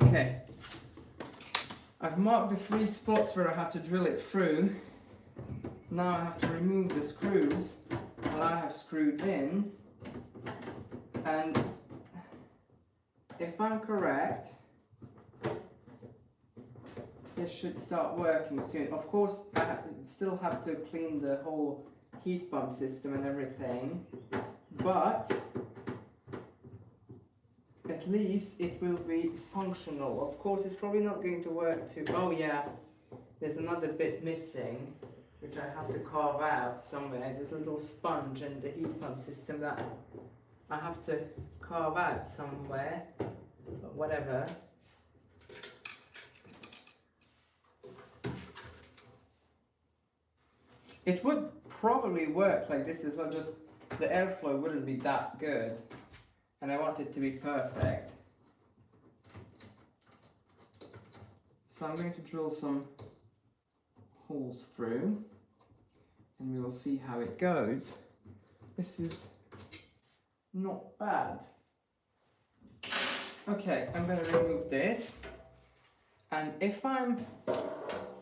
Okay. I've marked the 3 spots where I have to drill it through. Now I have to remove the screws that I have screwed in. And if I'm correct, this should start working soon. Of course, I still have to clean the whole heat pump system and everything, but at least it will be functional. Of course, it's probably not going to work too. Oh yeah, there's another bit missing, which I have to carve out somewhere. There's a little sponge in the heat pump system that I have to carve out somewhere, but whatever. It would probably work like this as well, just the airflow wouldn't be that good, and I want it to be perfect. So I'm going to drill some holes through, and we will see how it goes. This is not bad. Okay, I'm going to remove this, and if I'm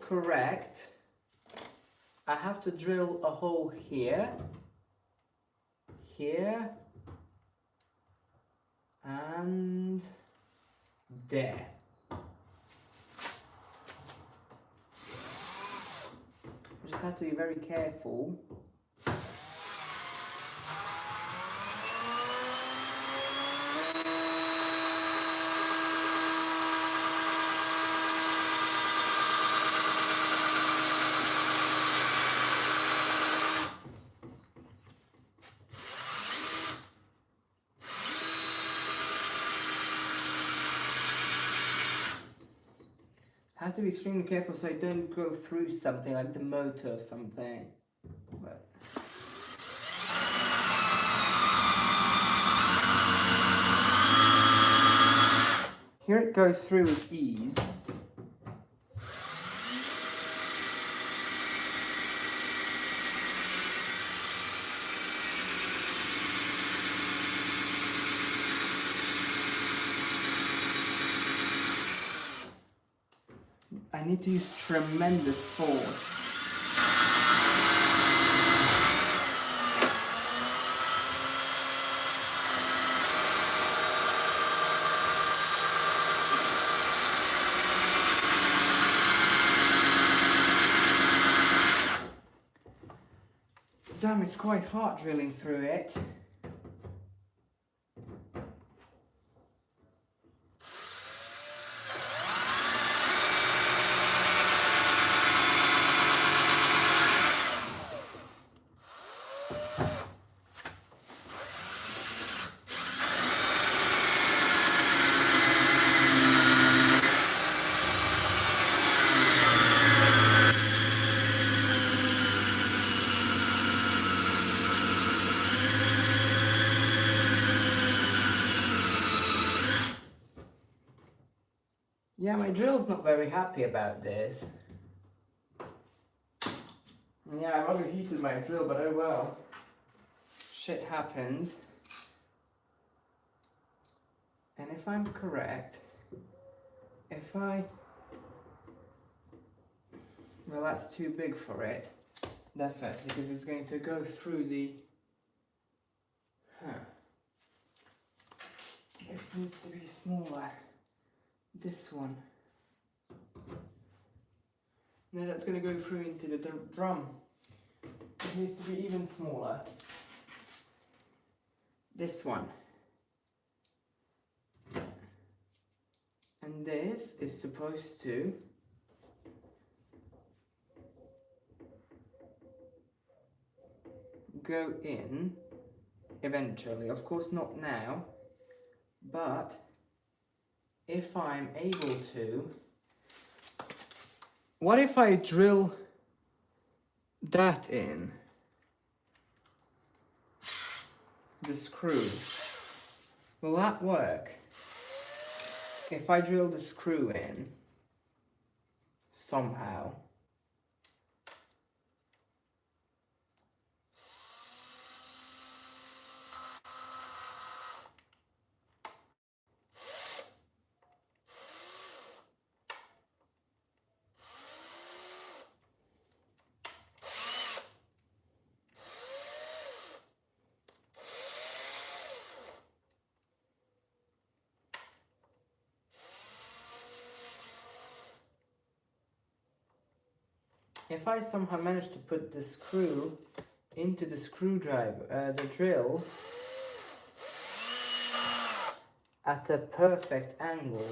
correct, I have to drill a hole here, here, and there. I just have to be very careful. I have to be extremely careful so I don't go through something like the motor or something. But here it goes through with ease. need to use tremendous force. Damn, it's quite hard drilling through it. Yeah, my drill's not very happy about this. Yeah, I've overheated my drill, but oh well. Shit happens. And if I'm correct, well, that's too big for it. Definitely, because it's going to go through the... This needs to be smaller. This one. No, that's going to go through into the drum. It needs to be even smaller. This one. And this is supposed to go in eventually. Of course not now, but if I'm able to... What if I drill that in? The screw. Will that work? If I drill the screw in somehow. If I somehow manage to put the screw into the screwdriver, the drill, at a perfect angle,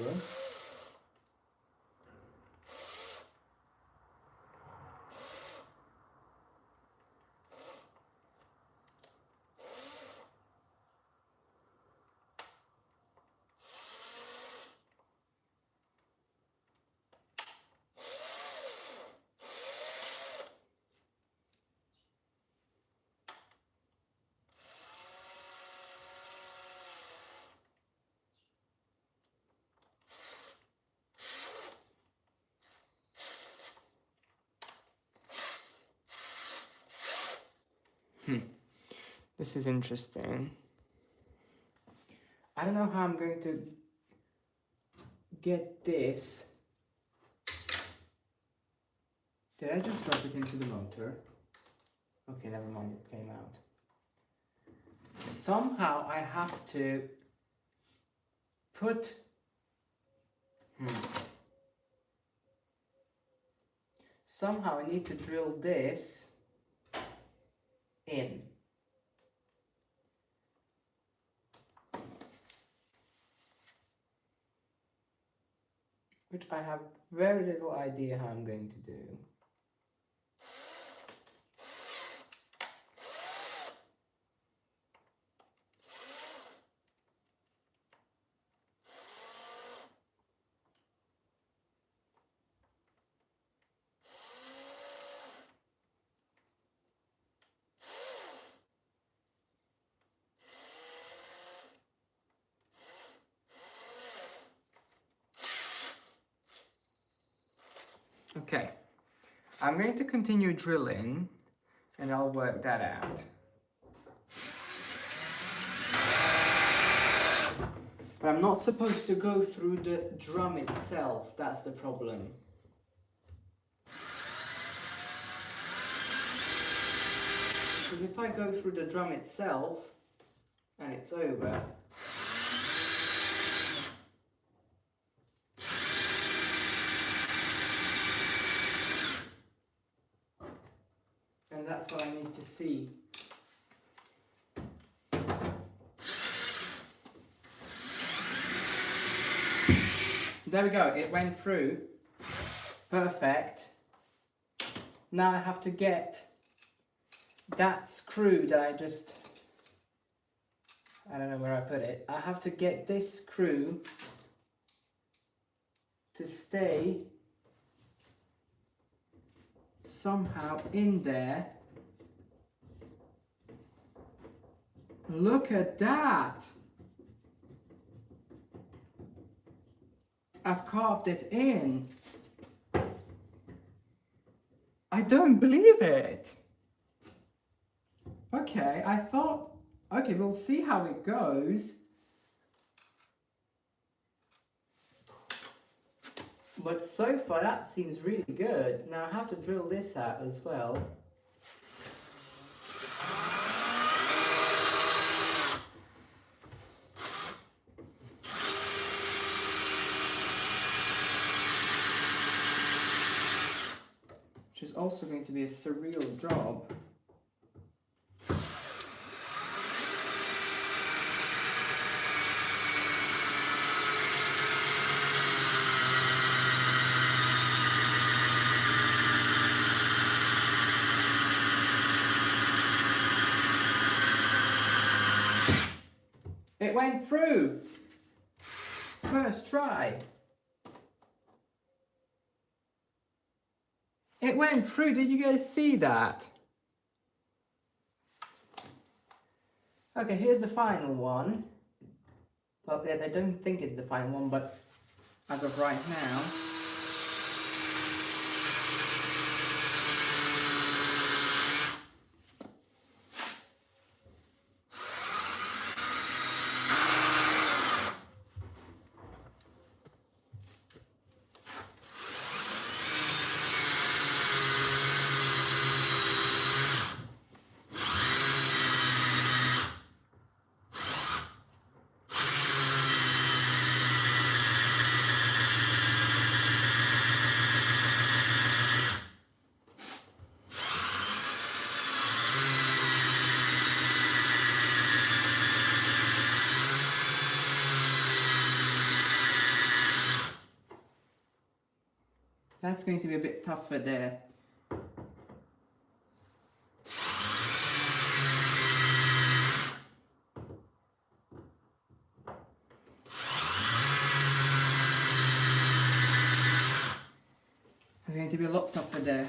This is interesting. I don't know how I'm going to get this. Did I just drop it into the motor? Okay, never mind, it came out. Somehow I have to put... Somehow I need to drill this in. Which I have very little idea how I'm going to do. Okay, I'm going to continue drilling and I'll work that out. But I'm not supposed to go through the drum itself, that's the problem. Because if I go through the drum itself and it's over, and that's what I need to see. There we go, it went through. Perfect. Now I have to get that screw that I don't know where I put it. I have to get this screw to stay somehow in there. Look at that! I've carved it in. I don't believe it. Okay, I thought, okay, we'll see how it goes. But so far that seems really good. Now I have to drill this out as well. Which is also going to be a surreal job. It went through! First try! It went through, did you guys see that? Okay, here's the final one. Well, I don't think it's the final one, but as of right now. That's going to be a bit tougher there. It's going to be a lot tougher there.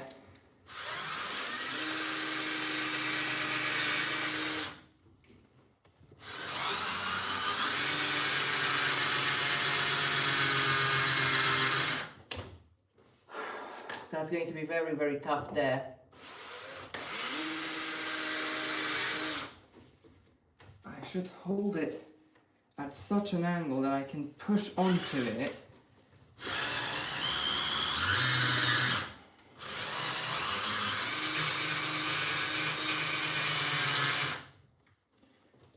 That's going to be very, very tough there. I should hold it at such an angle that I can push onto it.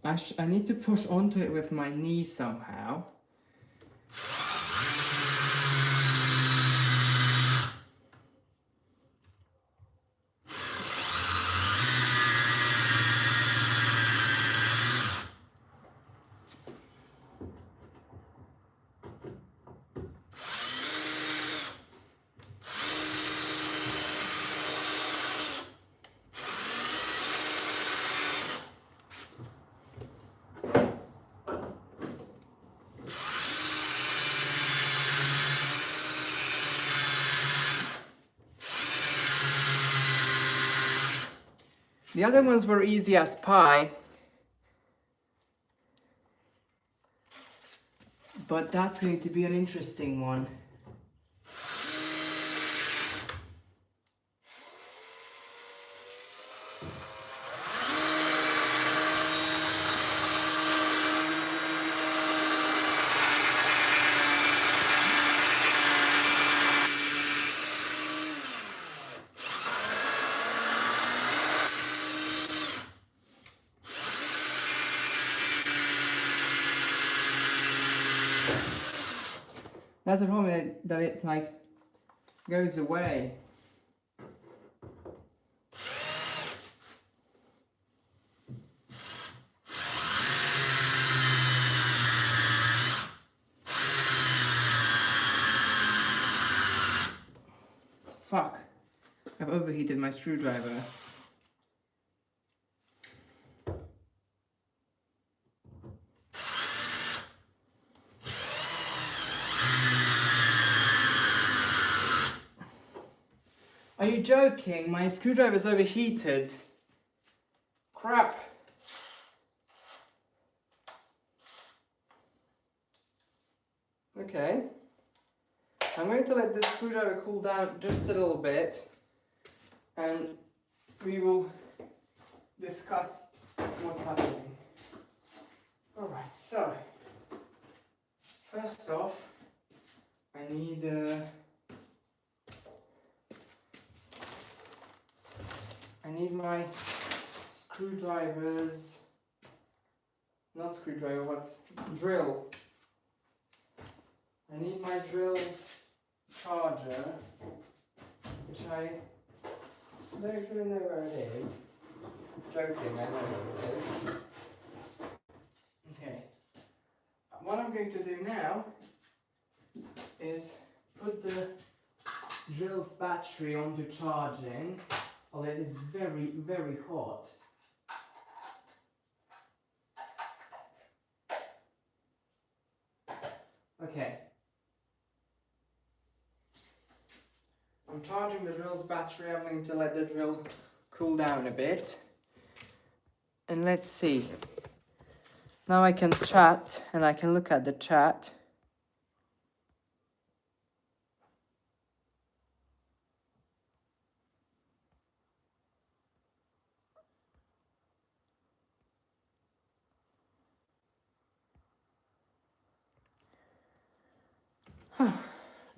I need to push onto it with my knee somehow. The other ones were easy as pie, but that's going to be an interesting one. That's the problem, that it like goes away. Fuck, I've overheated my screwdriver. Are you joking? My screwdriver's overheated. Crap. Okay. I'm going to let the screwdriver cool down just a little bit, and we will discuss what's happening. Alright, so first off, I need my screwdrivers, not screwdriver, what's drill. I need my drill charger, which I don't actually know where it is. Joking, I know where it is. Okay. What I'm going to do now is put the drill's battery onto charging, although it is very, very hot. Okay. I'm charging the drill's battery. I'm going to let the drill cool down a bit. And let's see. Now I can chat, and I can look at the chat.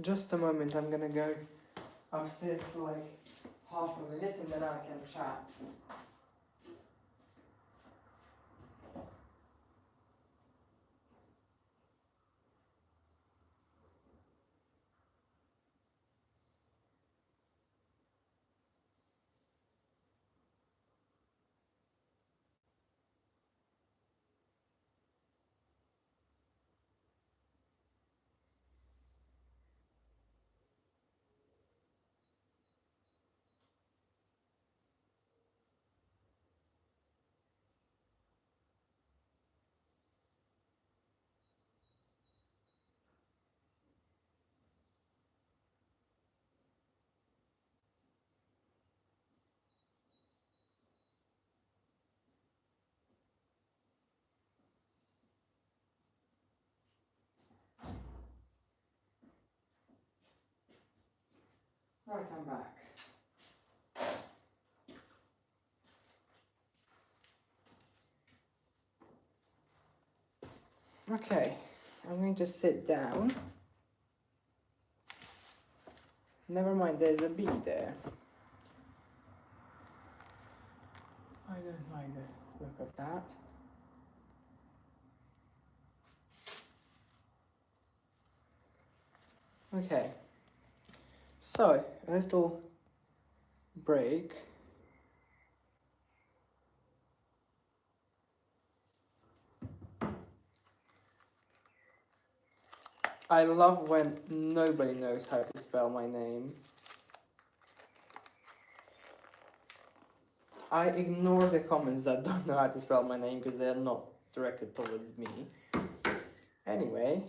Just a moment, I'm gonna go upstairs for like half a minute and then I can chat. Right, I'm back. Okay, I'm going to sit down. Never mind, there's a bee there. I don't like the look of that. Okay, so a little break. I love when nobody knows how to spell my name. I ignore the comments that don't know how to spell my name because they're not directed towards me. Anyway,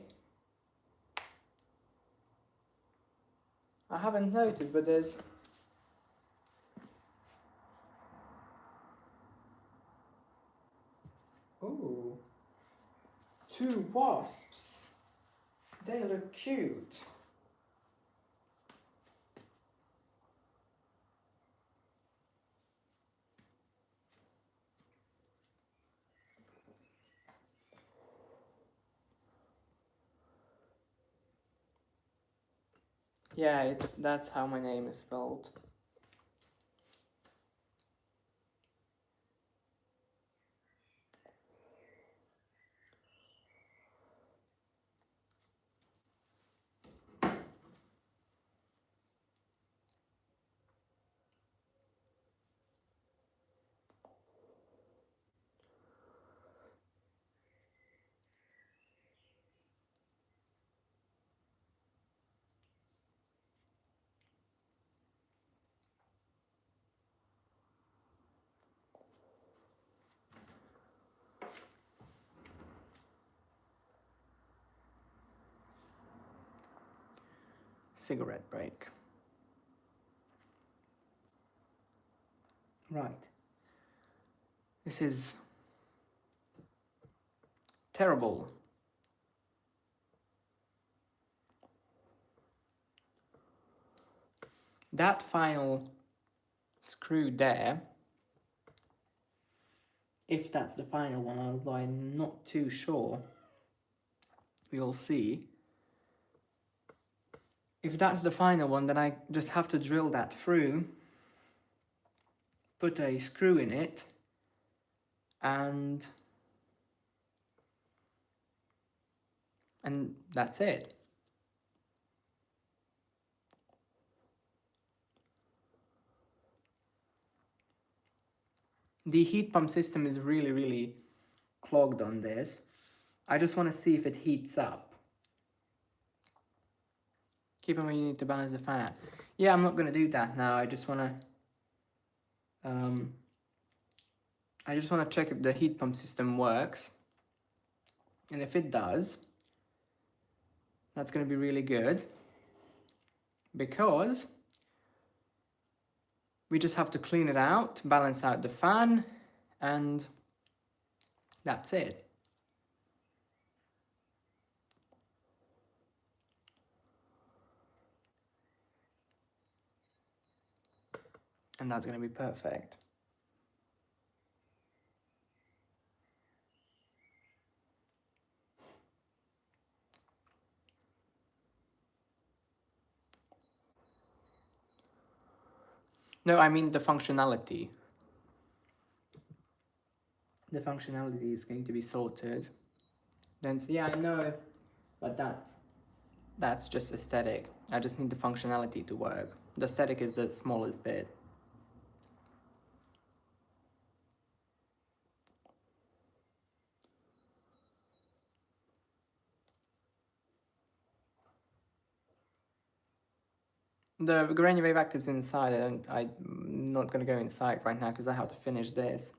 I haven't noticed, but there's ooh, 2 wasps. They look cute. Yeah, that's how my name is spelled. cigarette break. Right. This is terrible. That final screw there, if that's the final one, although I'm not too sure, we'll see. If that's the final one, then I just have to drill that through, put a screw in it, and that's it. The heat pump system is really clogged on this. I just want to see if it heats up. Keep in mind you need to balance the fan out. Yeah, I'm not going to do that now. I just want to check if the heat pump system works. And if it does, that's going to be really good, because we just have to clean it out, balance out the fan, and that's it. And that's going to be perfect. No, I mean the functionality. The functionality is going to be sorted. Then, yeah, I know, but that's just aesthetic. I just need the functionality to work. The aesthetic is the smallest bit. The granular wave active's inside, and I'm not going to go inside right now because I have to finish this.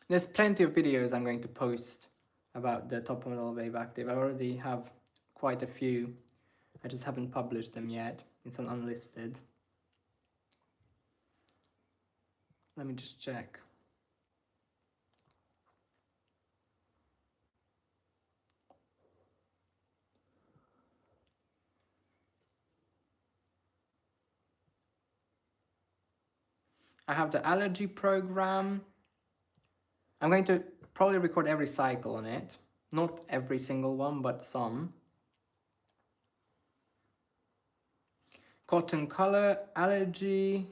There's plenty of videos I'm going to post about the top model wave active. I already have quite a few. I just haven't published them yet. It's on unlisted. Let me just check. I have the allergy program. I'm going to probably record every cycle on it. Not every single one, but some. Cotton color, allergy.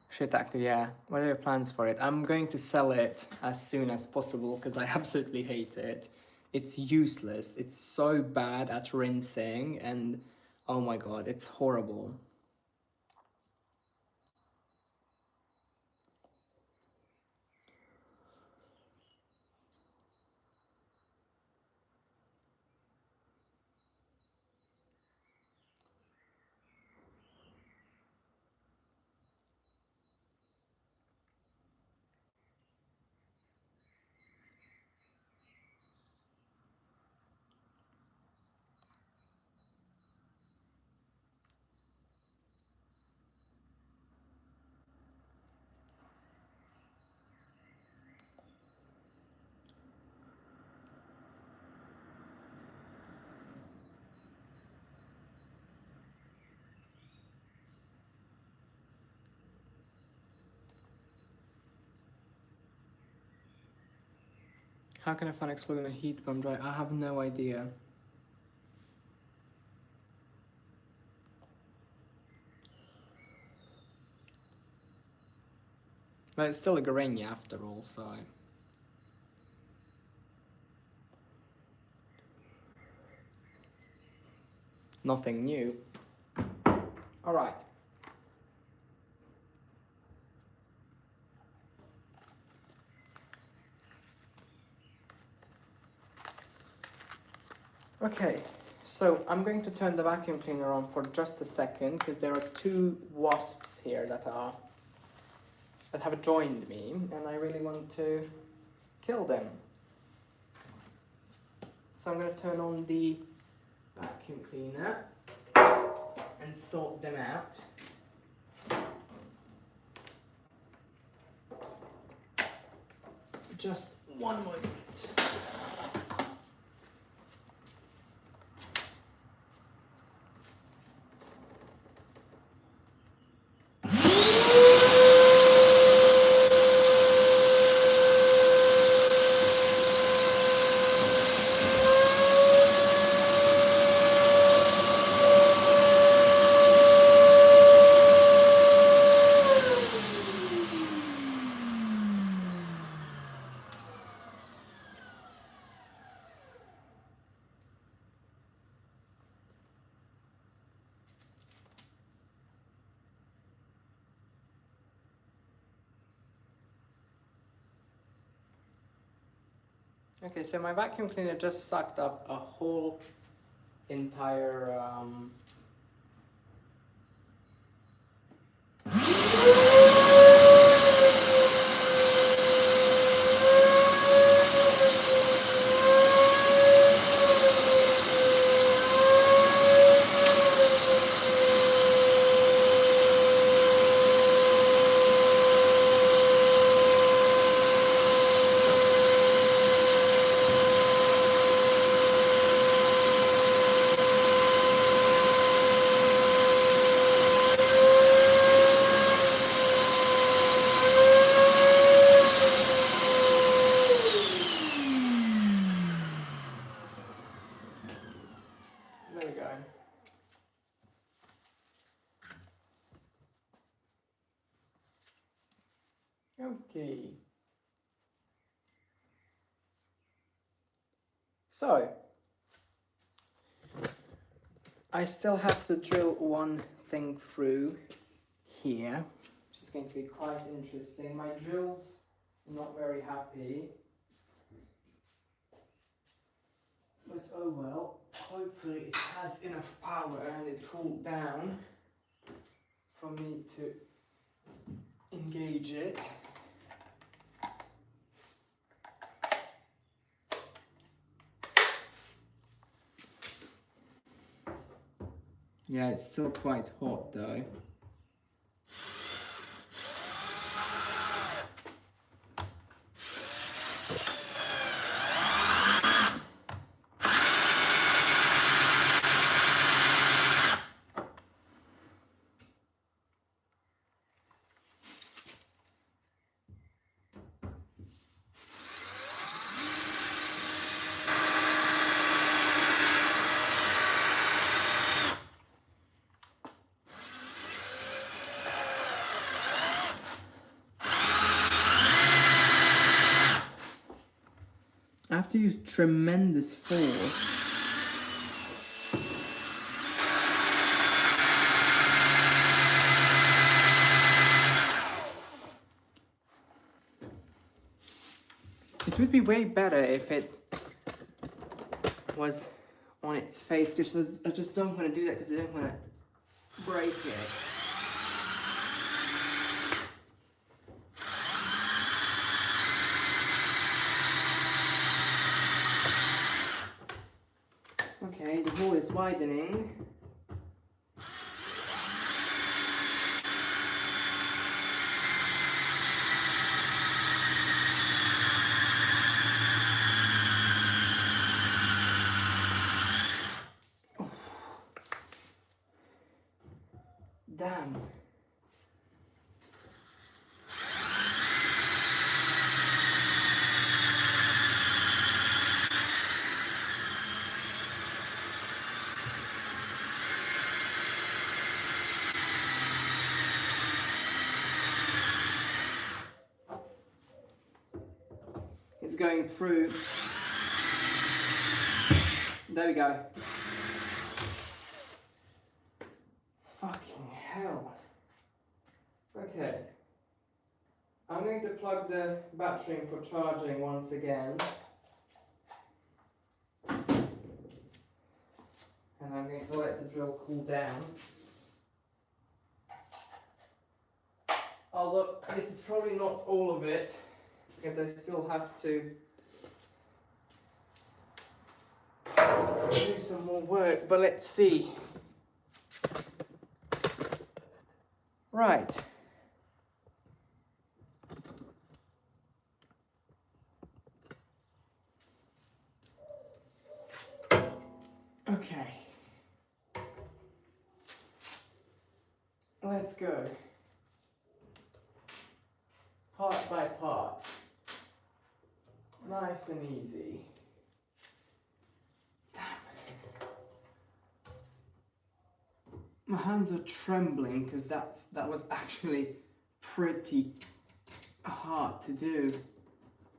Shit active, yeah. What are your plans for it? I'm going to sell it as soon as possible because I absolutely hate it. It's useless. It's so bad at rinsing, and oh my god, it's horrible. How can I find exploding a heat pump dry? I have no idea. But it's still a Garenia after all, so... Nothing new. Alright. Okay, So I'm going to turn the vacuum cleaner on for just a second because there are two wasps here that have joined me, and I really want to kill them. So I'm going to turn on the vacuum cleaner and sort them out. Just one moment. Okay, so my vacuum cleaner just sucked up a whole entire there we go. Okay. So, I still have to drill one thing through here, which is going to be quite interesting. My drill's not very happy. But oh well, hopefully it has enough power and it cooled down for me to engage it. Yeah, it's still quite hot though. I have to use tremendous force. It would be way better if it was on its face, because I just don't want to do that because I don't want to break it. Okay, the hole is widening. Oh. Damn. It's going through. There we go. Fucking hell. Okay. I'm going to plug the battery in for charging once again. drill cool down. Although this is probably not all of it, because I still have to do some more work, but let's see. Right. Okay. Let's go. Part by part. Nice and easy. Damn it. My hands are trembling because that was actually pretty hard to do.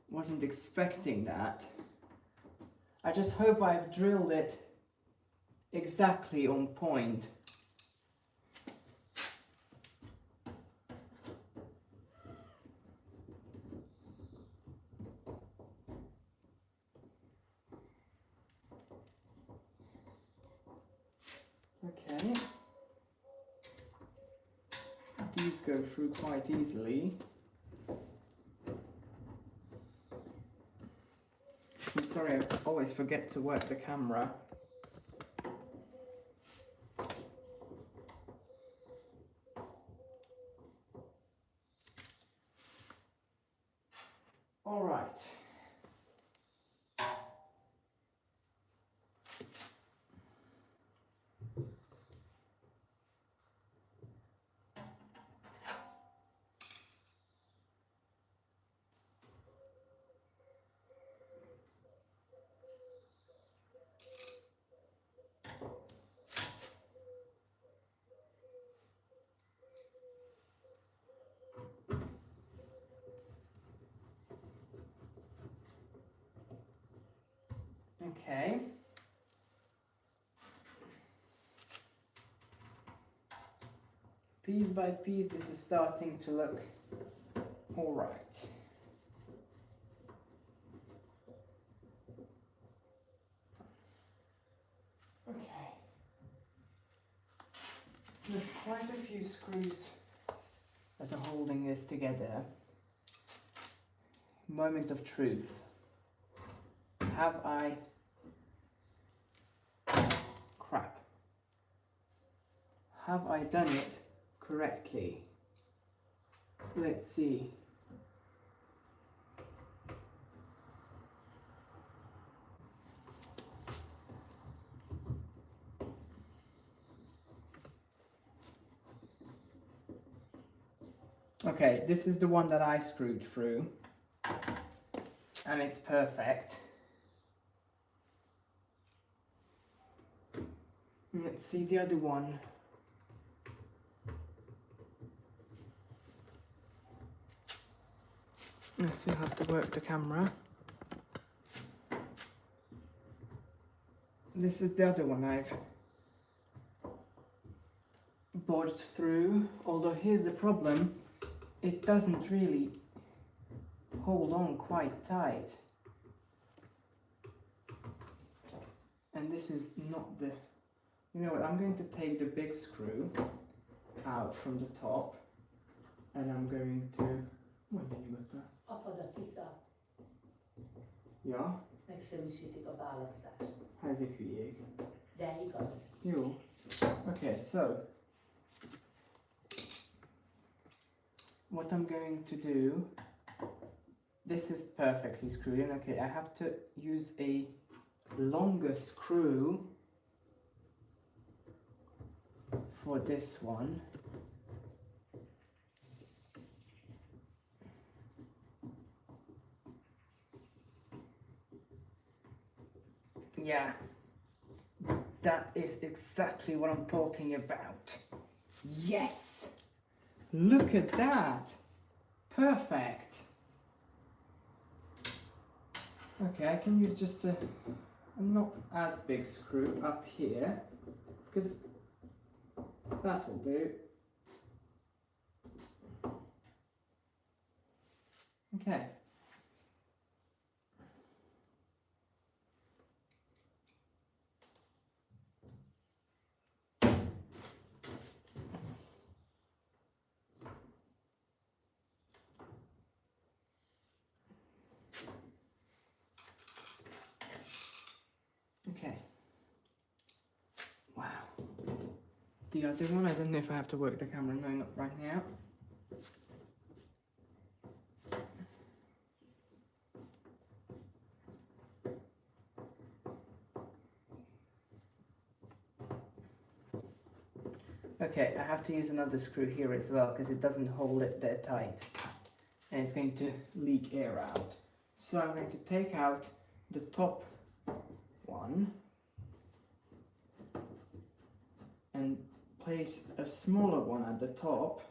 Wasn't expecting that. I just hope I've drilled it exactly on point. Okay. These go through quite easily. I'm sorry, I always forget to work the camera. All right. Okay. Piece by piece, this is starting to look all right. Okay. There's quite a few screws that are holding this together. Moment of truth. Have I... Crap. Have I done it correctly? Let's see. Okay, this is the one that I screwed through, and it's perfect. Let's see the other one. I still have to work the camera. This is the other one I've bodged through, although here's the problem, it doesn't really hold on quite tight. And this is not the... You know what, I'm going to take the big screw out from the top, and I'm going to... Apadat vissza. Ja, Megsemmisítik a választást. ezek hülyék. De igaz. Jó. Okay, so what I'm going to do, this is perfectly screwed in. Okay, I have to use a longer screw for this one. Yeah, that is exactly what I'm talking about. Yes! Look at that! Perfect! Okay, I can use just a not as big screw up here, because that'll do. Okay. Okay. Wow. The other one, I don't know if I have to work the camera. No, not right now. Okay, I have to use another screw here as well because it doesn't hold it that tight and it's going to leak air out. So I'm going to take out the top one and place a smaller one at the top.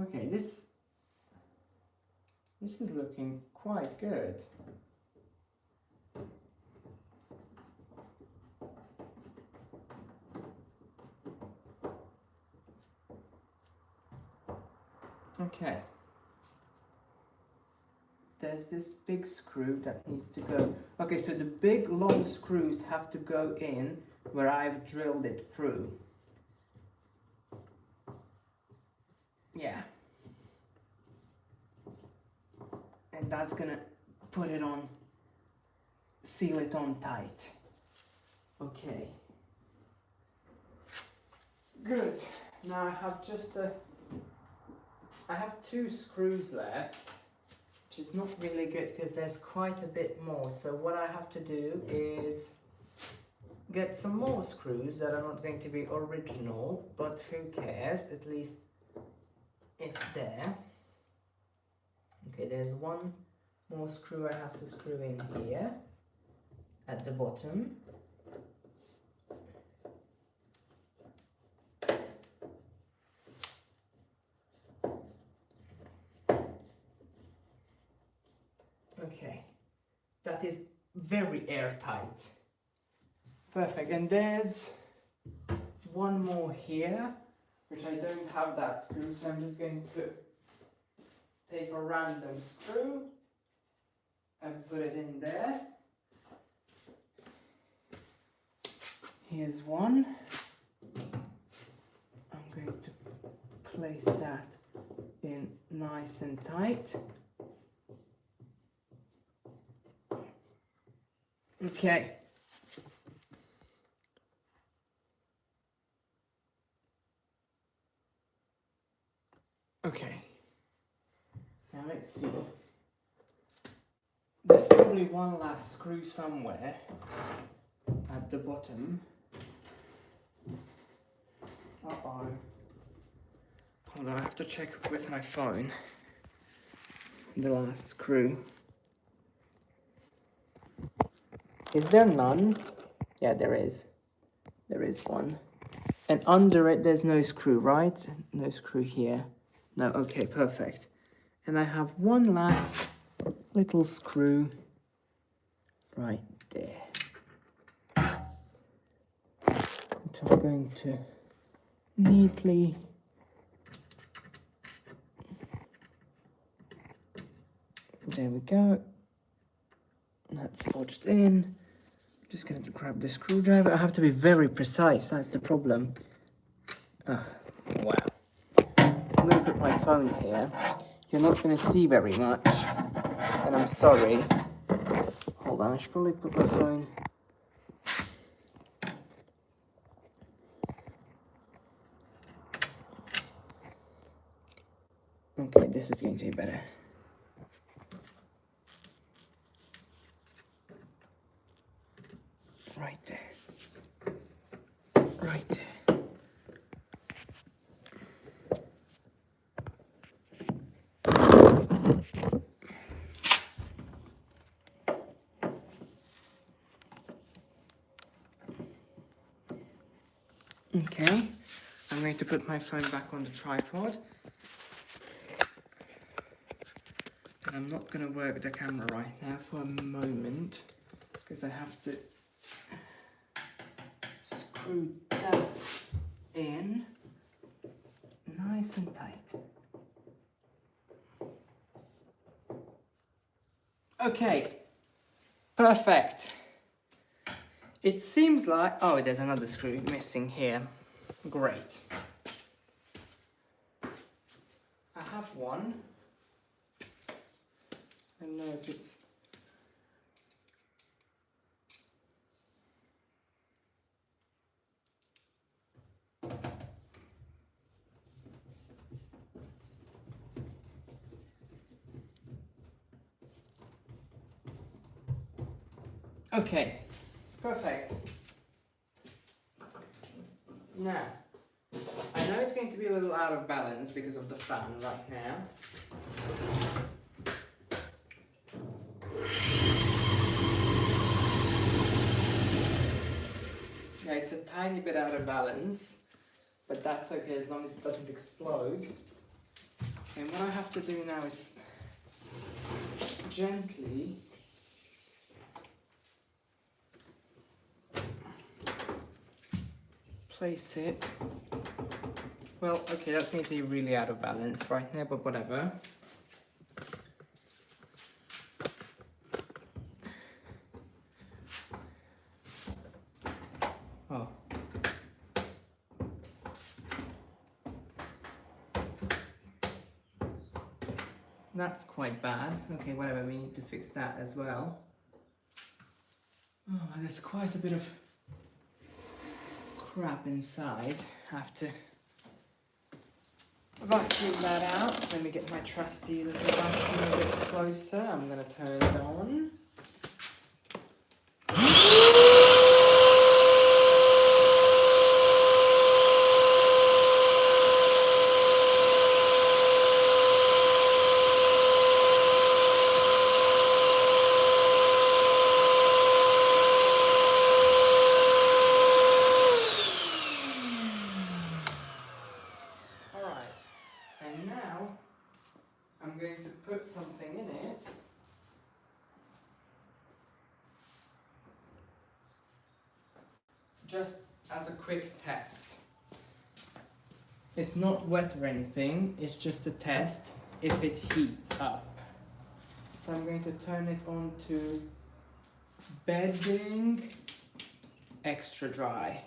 Okay, this is looking quite good. Okay. There's this big screw that needs to go. Okay, so the big long screws have to go in where I've drilled it through. Yeah. And that's gonna put it on, seal it on tight. Okay. Good. Now I have I have 2 screws left, which is not really good because there's quite a bit more. So what I have to do is get some more screws that are not going to be original, but who cares, at least it's there. Okay, there's 1 more screw I have to screw in here at the bottom. Okay, that is very airtight. Perfect, and there's 1 more here, which I don't have that screw, so I'm just going to take a random screw and put it in there. Here's 1. I'm going to place that in nice and tight. Okay. Okay. Now let's see. There's probably 1 last screw somewhere at the bottom. Uh-oh. Hold on, I have to check with my phone. The last screw. Is there none? Yeah, there is. There is 1. And under it, there's no screw, right? No screw here. No, okay, perfect. And I have 1 last little screw right there. Which I'm going to neatly there we go. That's lodged in. Just going to grab the screwdriver. I have to be very precise, that's the problem. Wow. I'm going to put my phone here. You're not going to see very much, and I'm sorry. Hold on, I should probably put my phone. Okay, this is going to be better. Right there. Right there. Okay, I'm going to put my phone back on the tripod. And I'm not going to work the camera right now for a moment, because I have to screw that in nice and tight. Okay, perfect. It seems like, oh, there's another screw missing here. Great. I have 1. I don't know if it's Okay, perfect. Now, I know it's going to be a little out of balance because of the fan right now. Yeah, it's a tiny bit out of balance, but that's okay as long as it doesn't explode. And what I have to do now is gently place it. Well, okay, that's going to be really out of balance right now, but whatever. Oh. That's quite bad. Okay, whatever, we need to fix that as well. Oh, there's quite a bit of crap inside. Have to vacuum that out. Let me get my trusty little vacuum a bit closer. I'm gonna turn it on. I'm going to put something in it. Just as a quick test. It's not wet or anything, it's just a test if it heats up. So I'm going to turn it on to bedding extra dry.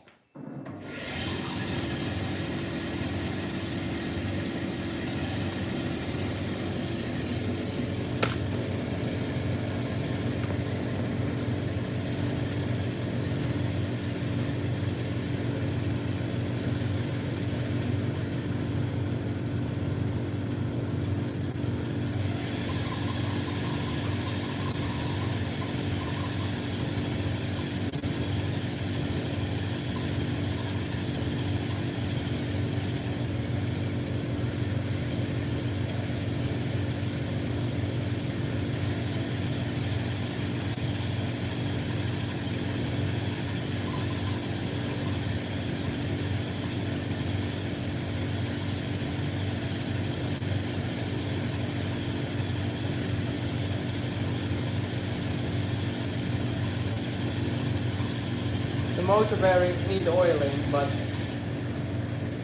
The motor bearings need oiling, but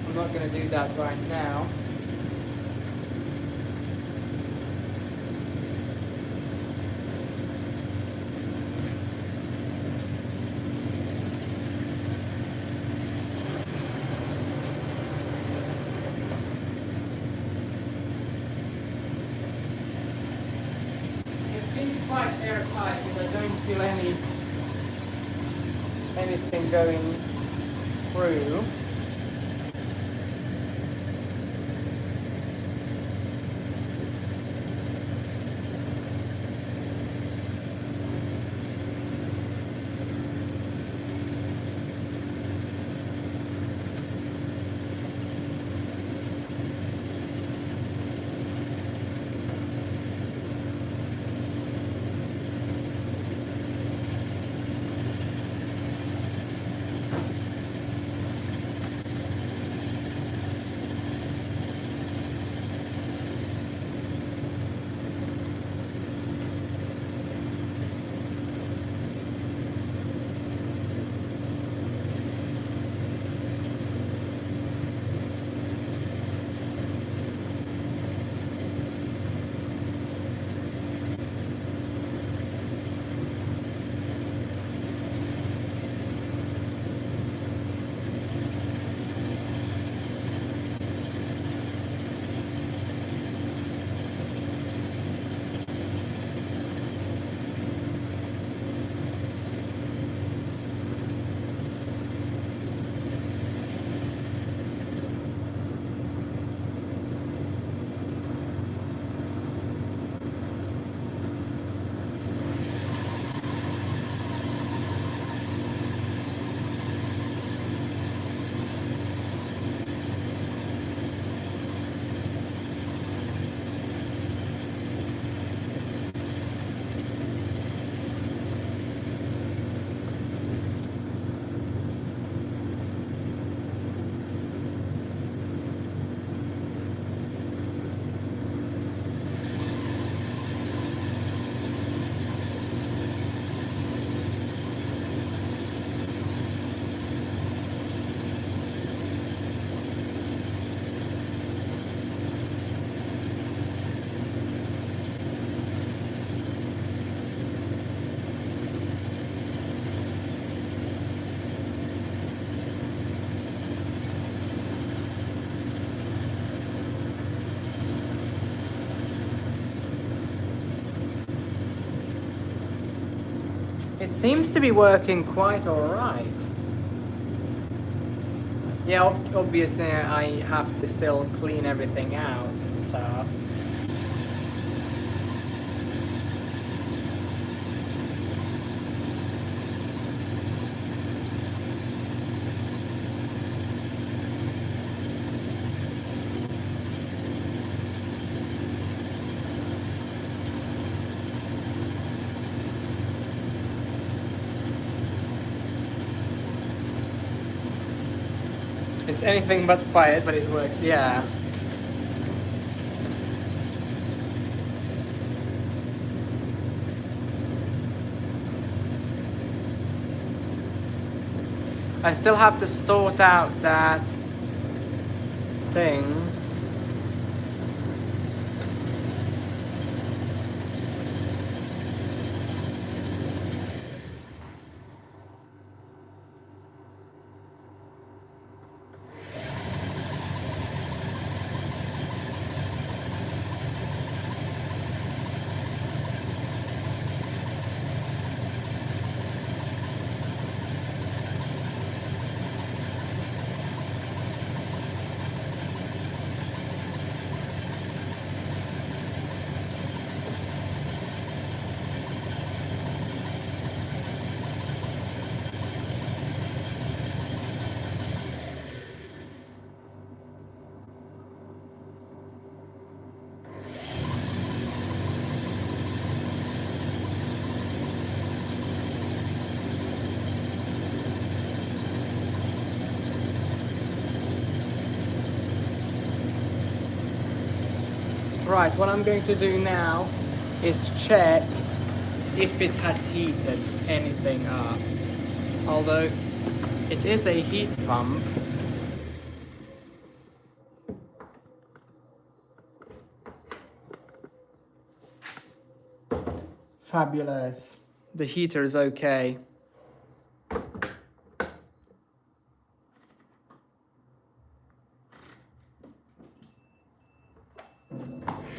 I'm not going to do that right now. It seems quite airtight because I don't feel anything going through. It seems to be working quite alright. Yeah, obviously I have to still clean everything out and stuff. It's anything but quiet, but it works, yeah. I still have to sort out that thing. Right, what I'm going to do now is check if it has heated anything up. Although it is a heat pump. Fabulous. The heater is okay.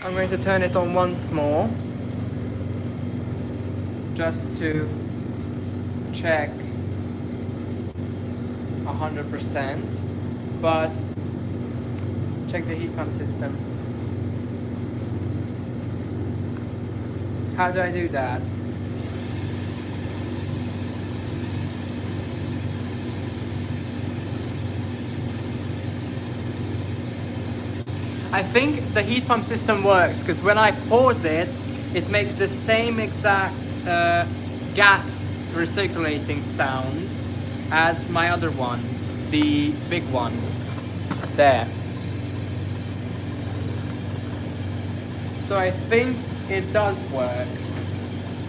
I'm going to turn it on once more, just to check 100%, but check the heat pump system. How do I do that? I think the heat pump system works because when I pause it, it makes the same exact gas recirculating sound as my other one, the big one, there. So I think it does work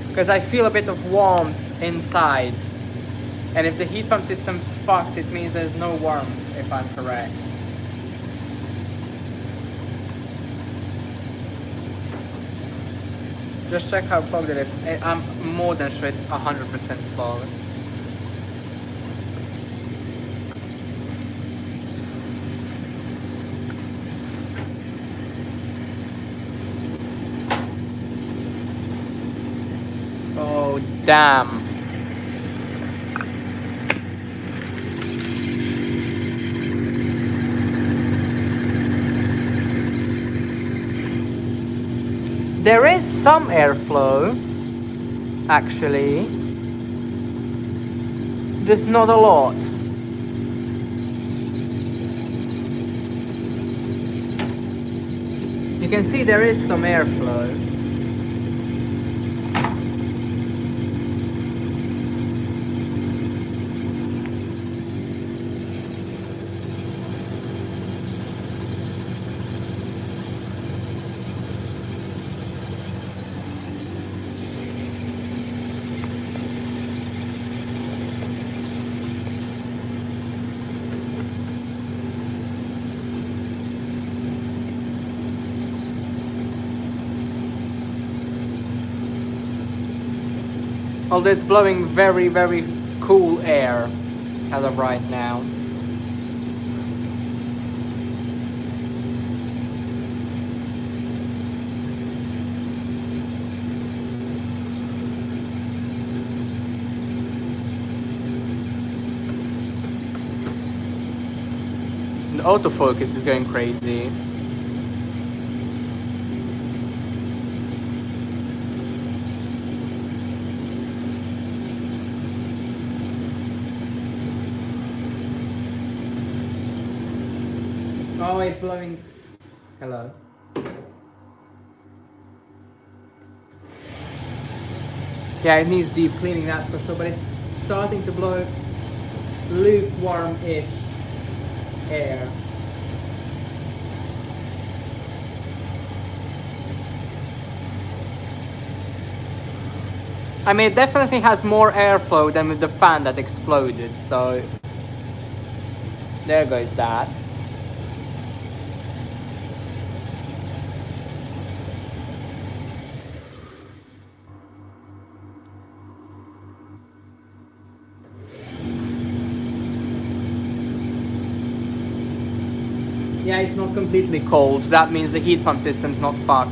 because I feel a bit of warmth inside, and if the heat pump system's fucked, it means there's no warmth, if I'm correct. Just check how plugged it is. I'm more than sure it's 100% plugged. Oh, damn. There is some airflow, actually, just not a lot. You can see there is some airflow. Although it's blowing very, very cool air as of right now. the autofocus is going crazy. Oh, it's blowing. Hello. Yeah, it needs deep cleaning, that's for sure, but it's starting to blow lukewarm-ish air. I mean, it definitely has more airflow than with the fan that exploded, so there goes that. Yeah, it's not completely cold. That means the heat pump system's not fucked.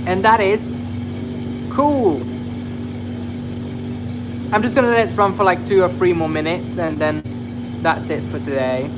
And that is cool. I'm just gonna let it run for like 2 or 3 more minutes and then that's it for today.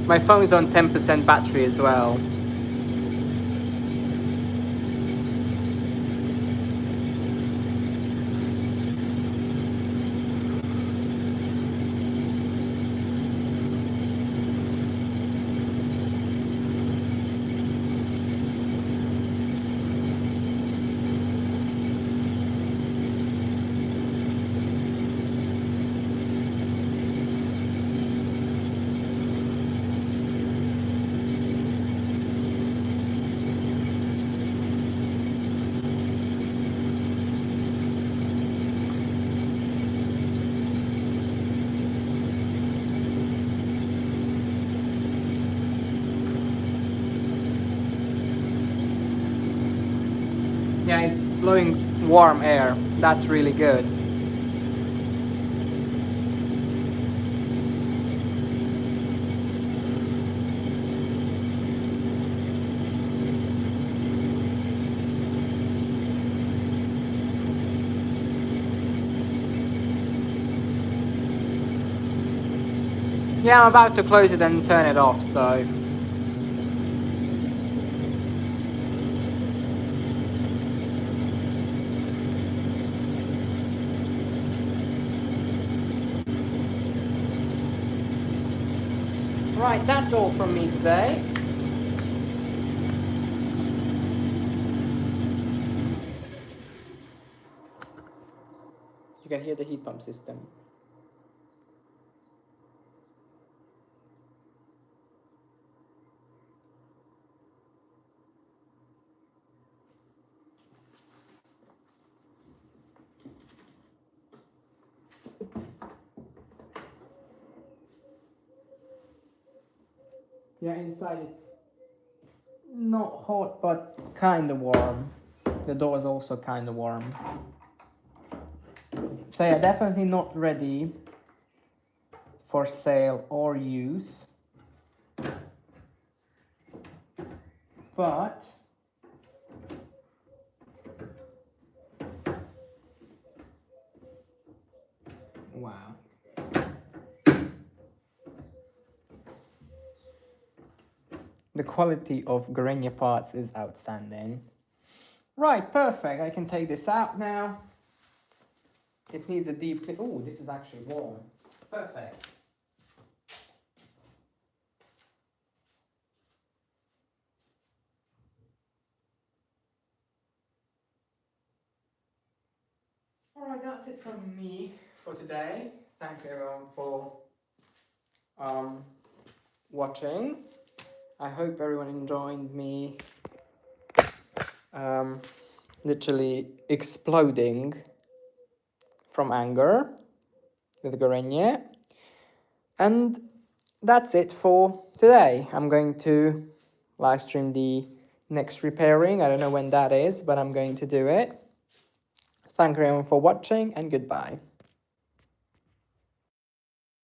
My phone's on 10% battery as well. Yeah, it's blowing warm air. That's really good. Yeah, I'm about to close it and turn it off, so... Right, that's all from me today. You can hear the heat pump system. Yeah, inside it's not hot, but kind of warm. The door is also kind of warm. So yeah, definitely not ready for sale or use. But wow. The quality of Gorenje parts is outstanding. Right, perfect. I can take this out now. It needs a deep clean. Oh, this is actually warm. Perfect. Alright, that's it from me for today. Thank you everyone for watching. I hope everyone enjoyed me literally exploding from anger with Gorenje. And that's it for today. I'm going to live stream the next repairing. I don't know when that is, but I'm going to do it. Thank you everyone for watching, and goodbye.